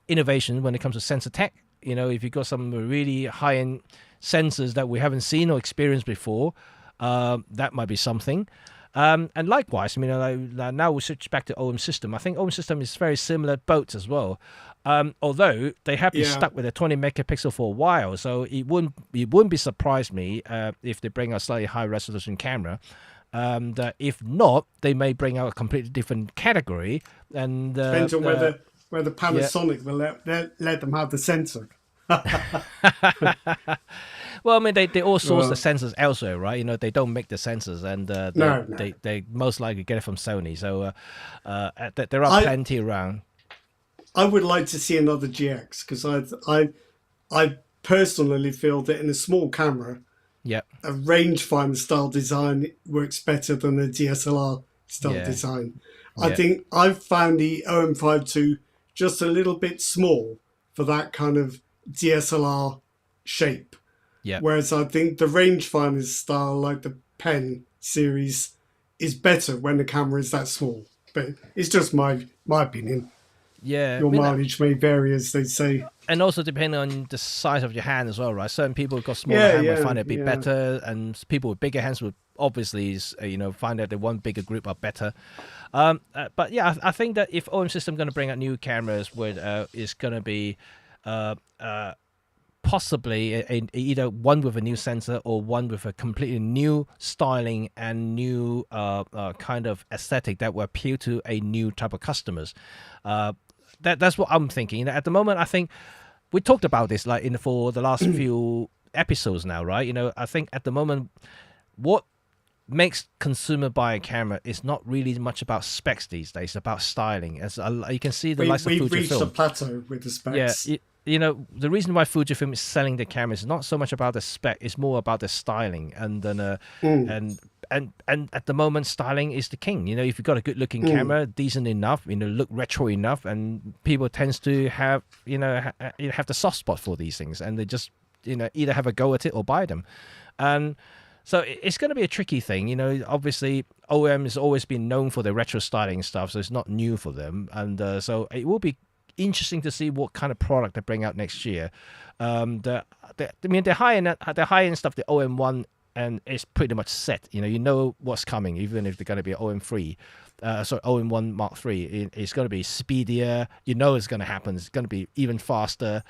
innovation when it comes to sensor tech. You know, if you've got some really high-end sensors that we haven't seen or experienced before, that might be something. And likewise, I mean, now we switch back to OM System. I think OM System is very similar boats as well. Although they have been stuck with a 20 megapixel for a while, so it wouldn't be surprised me if they bring a slightly high resolution camera. If not, they may bring out a completely different category. And depends on whether Panasonic will let them have the sensor. Well, I mean, they all source the sensors elsewhere, right? You know, they don't make the sensors, and they most likely get it from Sony. So there are plenty around. I would like to see another GX because I personally feel that in a small camera, a rangefinder style design works better than a DSLR style design. I think I've found the OM52 just a little bit small for that kind of DSLR shape. Yeah. Whereas I think the rangefinder style, like the Pen series, is better when the camera is that small. But it's just my opinion. Yeah. Your mileage may vary, as they say. And also depending on the size of your hand as well, right? Certain people who've got smaller hands will find it a bit better, and people with bigger hands would obviously, find that the one bigger group are better. But yeah, I think that if OM System going to bring out new cameras, is going to be possibly either one with a new sensor or one with a completely new styling and new kind of aesthetic that will appeal to a new type of customers. That's what I'm thinking. At the moment, I think we talked about this for the last few episodes now, right? You know, I think at the moment, what makes consumer buy a camera is not really much about specs these days. It's about styling. As you can see, likes of Fujifilm. We've reached a plateau with the specs. Yeah. You know, the reason why Fujifilm is selling the cameras is not so much about the spec; it's more about the styling. And then, and at the moment, styling is the king. You know, if you've got a good-looking camera, decent enough, look retro enough, and people tends to have, have the soft spot for these things, and they just, either have a go at it or buy them, and so it's going to be a tricky thing. You know, obviously, OM has always been known for the retro styling stuff, so it's not new for them, and so it will be interesting to see what kind of product they bring out next year. The high end stuff, the OM1, and it's pretty much set. You know what's coming, even if they're going to be OM3, OM1 Mark III. It's going to be speedier. You know it's going to happen. It's going to be even faster.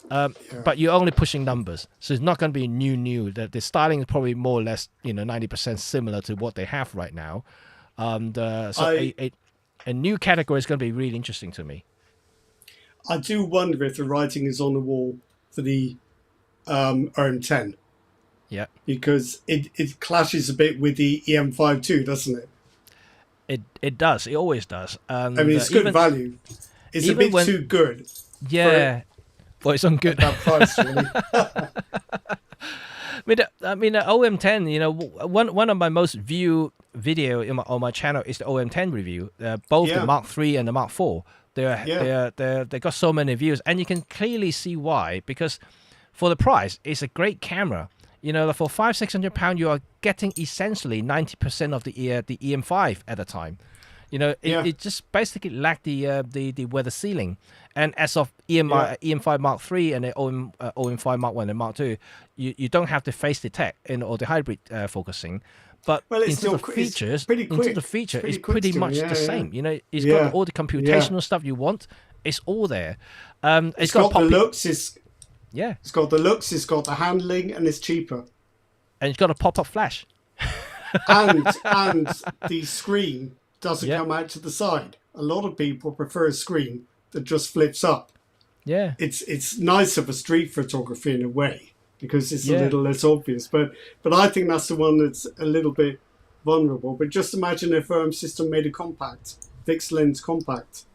But you're only pushing numbers, so it's not going to be new. The styling is probably more or less 90% similar to what they have right now. A new category is going to be really interesting to me. I do wonder if the writing is on the wall for the OM10. Yeah. Because it clashes a bit with the EM5 too, doesn't it? It does. It always does. I mean, it's good value. It's a bit too good. Yeah. For its own good. That price, really. I mean, the OM10. One of my most viewed video on my channel is the OM10 review. Both the Mark III and the Mark IV. They got so many views, and you can clearly see why. Because for the price, it's a great camera. For £500-600, you are getting essentially 90% of the EM5 at a time. It just basically lacked the weather sealing. And as of EM5 Mark III and the OM5 Mark I and Mark II, you don't have the face detect or the hybrid focusing. But into the features, it's pretty much the same. It's got all the computational stuff you want. It's all there. It's got the looks. It's got the looks. It's got the handling, and it's cheaper. And it's got a pop-up flash. and the screen doesn't come out to the side. A lot of people prefer a screen that just flips up. Yeah, it's nicer for street photography in a way because it's a little less obvious. But I think that's the one that's a little bit vulnerable. But just imagine if System made a compact, fixed lens compact,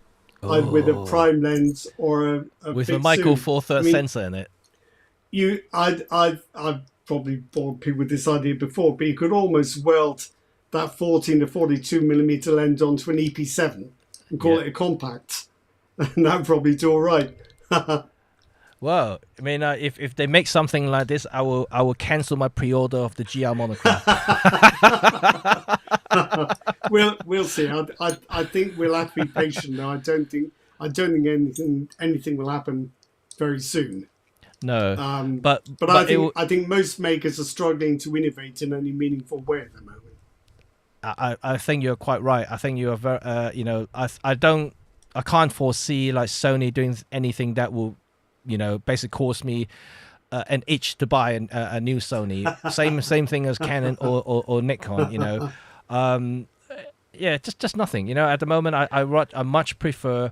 either with a prime lens or with a micro Four Thirds sensor in it. I've probably bored people with this idea before, but you could almost weld that 14 to 42mm lens onto an EP7 and call it a compact, and that'd probably do all right. Well, I mean, if they make something like this, I will cancel my pre-order of the GR monochrome. We'll see. I think we'll have to be patient now. I don't think anything will happen very soon. No, but I think most makers are struggling to innovate in any meaningful way at the moment. I think you're quite right. I think you are very. I can't foresee like Sony doing anything that will, basically cause me an itch to buy a new Sony. Same thing as Canon or Nikon. Just nothing. At the moment, I much prefer,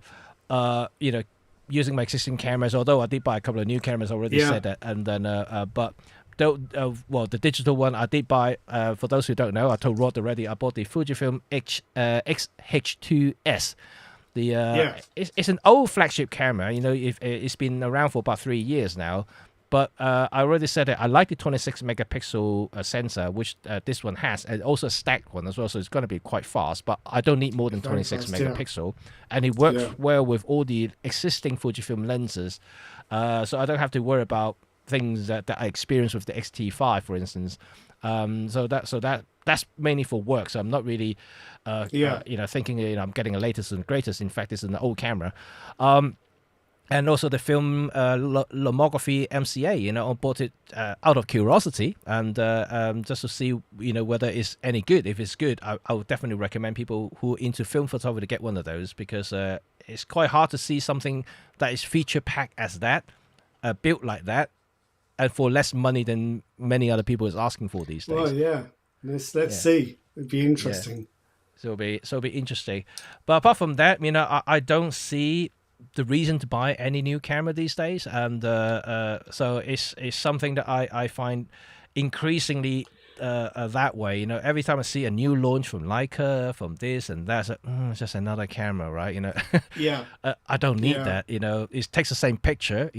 using my existing cameras. Although I did buy a couple of new cameras, I already said that, and then but. The digital one I did buy. For those who don't know, I told Rod already. I bought the Fujifilm X-H2S. It's an old flagship camera. It's been around for about 3 years now. But I already said that I like the 26 megapixel sensor, which this one has, and also a stacked one as well. So it's going to be quite fast. But I don't need more than 26 megapixel, and it works well with all the existing Fujifilm lenses. So I don't have to worry about things that I experienced with the XT5, for instance. So that's mainly for work. So I'm not really, thinking I'm getting a latest and greatest. In fact, it's an old camera. And also the film lomography MCA. I bought it out of curiosity and just to see whether it's any good. If it's good, I would definitely recommend people who are into film photography to get one of those, because it's quite hard to see something that is feature packed as that, built like that, and for less money than many other people is asking for these days. Well, yeah. Let's see. It'd be interesting. So it'll be interesting. But apart from that, I don't see the reason to buy any new camera these days, and so it's something that I find increasingly that way. Every time I see a new launch from Leica, from this and that, it's just another camera, right? I don't need that. It takes the same picture.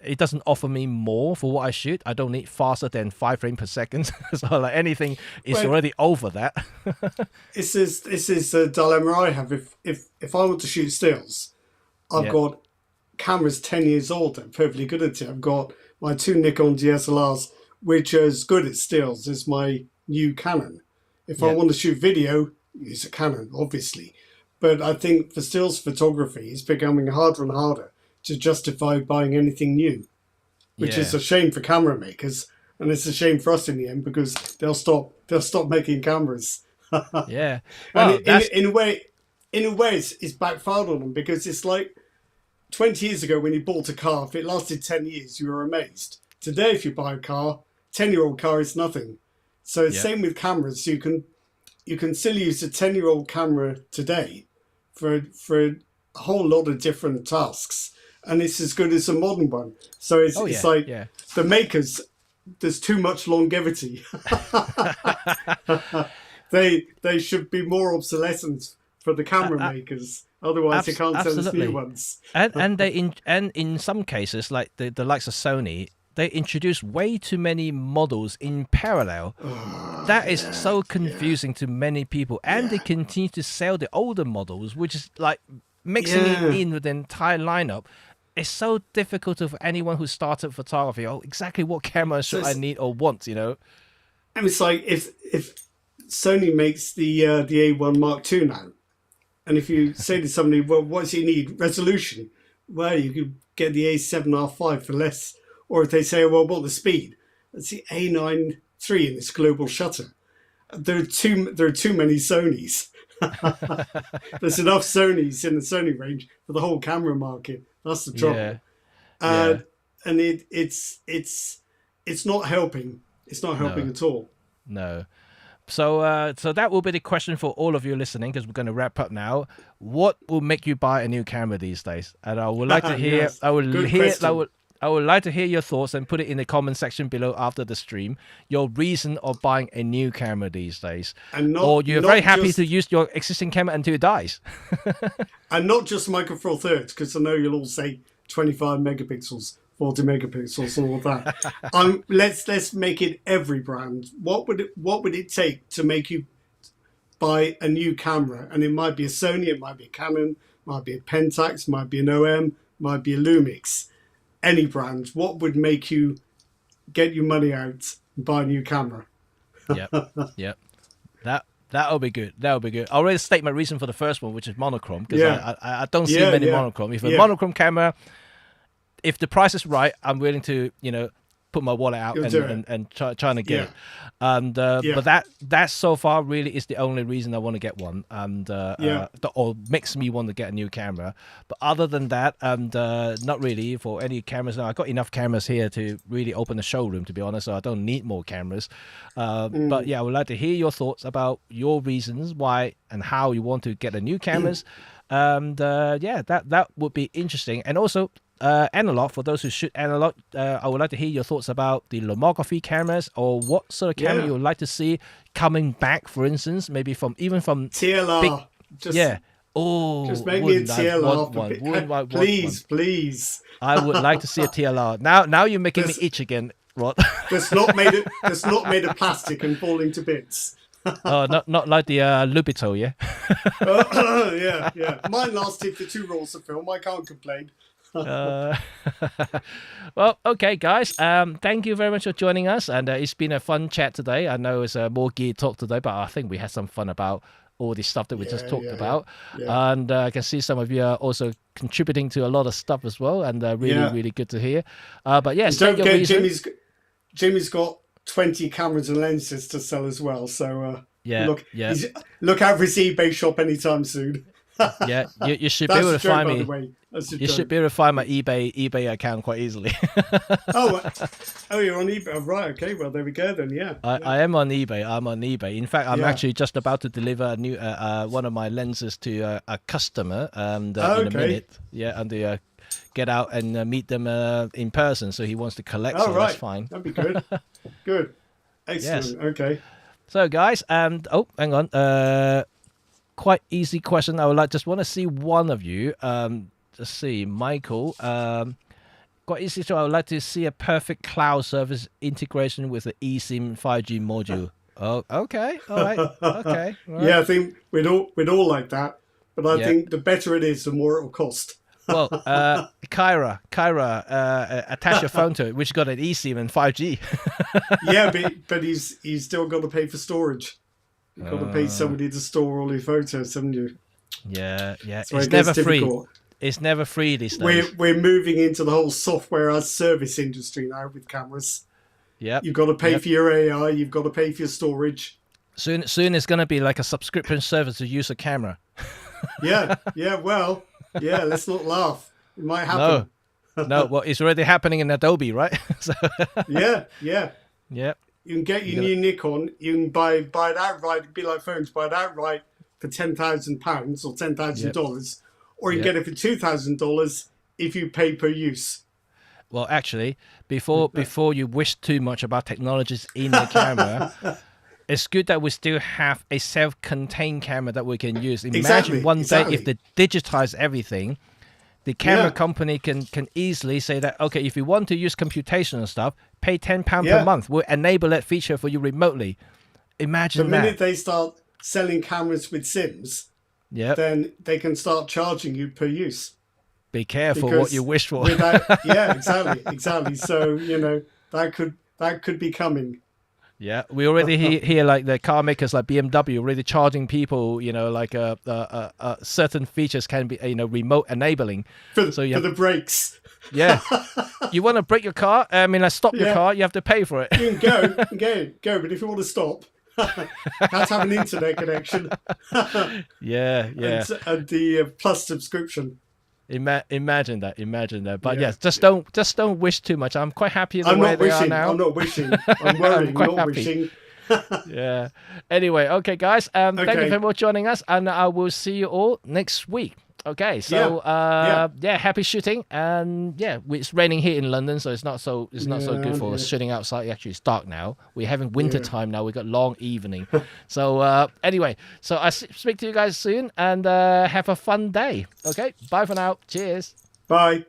It doesn't offer me more for what I shoot. I don't need faster than 5 frames per second. So like anything is already over that. This is a dilemma I have. If I want to shoot stills, I've got cameras 10 years old that are perfectly good at it. I've got my 2 Nikon DSLRs, which are as good at stills as my new Canon. If I want to shoot video, use a Canon, obviously. But I think for stills photography, it's becoming harder and harder to justify buying anything new, which is a shame for camera makers, and it's a shame for us in the end, because they'll stop making cameras. Yeah, well, and in a way, it's backfired on them, because it's like 20 years ago when you bought a car, if it lasted 10 years, you were amazed. Today, if you buy a car, 10-year-old car is nothing. So it's same with cameras. You can still use a 10-year-old camera today for a whole lot of different tasks, and it's as good as a modern one. So it's the makers. There's too much longevity. They should be more obsolescent for the camera makers. Otherwise, they can't send us new ones. and in some cases, like the likes of Sony, they introduce way too many models in parallel. That is so confusing to many people, and they continue to sell the older models, which is like mixing it in with the entire lineup. It's so difficult for anyone who started photography. Oh, exactly what camera should I need or want? You know, and it's like if Sony makes the A1 Mark II now, and if you say to somebody, well, what does he need? Resolution. Well, you could get the A7R5 for less. Or if they say, well, what the speed? It's the A9 III in its global shutter. There are too many Sonys. There's enough Sonys in the Sony range for the whole camera market. That's the trouble. And it's not helping. It's not helping at all. No. So that will be the question for all of you listening, because we're going to wrap up now. What will make you buy a new camera these days? And I would like to hear. Yes. I would like to hear your thoughts, and put it in the comment section below after the stream. Your reason of buying a new camera these days, or you're very happy to use your existing camera until it dies. And not just Micro Four Thirds, because I know you'll all say 25 megapixels, 40 megapixels, and all of that. Let's make it every brand. What would it take to make you buy a new camera? And it might be a Sony, it might be a Canon, might be a Pentax, might be an OM, might be a Lumix. Any brand, what would make you get your money out and buy a new camera? Yep. That'll be good. That'll be good. I already state my reason for the first one, which is monochrome, because I don't see many monochrome. If a monochrome camera, if the price is right, I'm willing to put my wallet out and trying to get it. And but that so far really is the only reason I want to get one, and or makes me want to get a new camera. But other than that, and not really for any cameras. Now I've got enough cameras here to really open a showroom, to be honest, so I don't need more cameras. But yeah, I would like to hear your thoughts about your reasons why and how you want to get a new cameras. And that would be interesting. And also analog, for those who shoot analog, I would like to hear your thoughts about the lomography cameras, or what sort of camera you would like to see coming back, for instance, maybe from TLR. Just make me a TLR. Please. I would like to see a TLR. Now you're making me itch again, Rod. That's not made of plastic and falling to bits. Oh, not like the Lubito, yeah? Yeah. Mine lasted for 2 rolls of film. I can't complain. Well, okay, guys. Thank you very much for joining us, and it's been a fun chat today. I know it's more gear talk today, but I think we had some fun about all the stuff that we just talked about. And I can see some of you are also contributing to a lot of stuff as well, and really good to hear. But yes, don't forget, Jimmy's got 20 cameras and lenses to sell as well. So look out for his eBay shop anytime soon. You should be able to find me. You should be able to find my eBay account quite easily. oh, you're on eBay. Oh, right. Okay. Well, there we go then. Yeah. I am on eBay. I'm on eBay. In fact, I'm actually just about to deliver a new one of my lenses to a customer in a minute. Yeah, and get out and meet them in person. So he wants to collect. So that's fine. That'd be good. Good. Excellent. Yes. Okay. So guys, hang on. Quite easy question. I would just want to see one of you. Let's see, Michael. Quite easy. So I would like to see a perfect cloud service integration with the eSIM 5G module. Oh, okay. All right. Okay. All right. Yeah, I think we'd all like that. But I think the better it is, the more it will cost. Well, Kyra, attach your phone to it, which got an eSIM and 5G. Yeah, but he's still got to pay for storage. You've got to pay somebody to store all your photos, haven't you? Yeah. It's never free. It's never free these days. We're moving into the whole software as service industry now with cameras. Yeah. You've got to pay for your AI. You've got to pay for your storage. Soon it's going to be like a subscription service to use a camera. Yeah. Well, let's not laugh. It might happen. No, well, it's already happening in Adobe, right? So, yeah. yeah. You can get your new Nikon. You can buy it outright. It'd be like phones. Buy it outright for £10,000 or $10,000, or you can get it for $2,000 if you pay per use. Well, actually, before you wish too much about technologies in the camera, it's good that we still have a self-contained camera that we can use. Imagine one day if they digitize everything, the camera company can easily say that, okay, if you want to use computational stuff, pay £10 per month. We'll enable that feature for you remotely. Imagine that. The minute they start selling cameras with SIMs, then they can start charging you per use. Be careful what you wish for. Exactly. So, that could be coming. Yeah, we already hear like the car makers like BMW already charging people, like certain features can be, remote enabling. For the brakes. Yeah. You want to brake your car? Stop your car, you have to pay for it. You can go, but if you want to stop, you have to have an internet connection. Yeah. And the plus subscription. Imagine that. But yes, just don't wish too much. I'm quite happy the way they are now. I'm not wishing. I'm worrying, not happy. Wishing. Yeah. Anyway, okay, guys. Thank you very much for joining us, and I will see you all next week. Okay, so happy shooting, and it's raining here in London, so it's not so good for shooting outside. Actually, it's dark now. We're having winter time now. We got long evening. So anyway, so I speak to you guys soon, and have a fun day. Okay, bye for now. Cheers. Bye.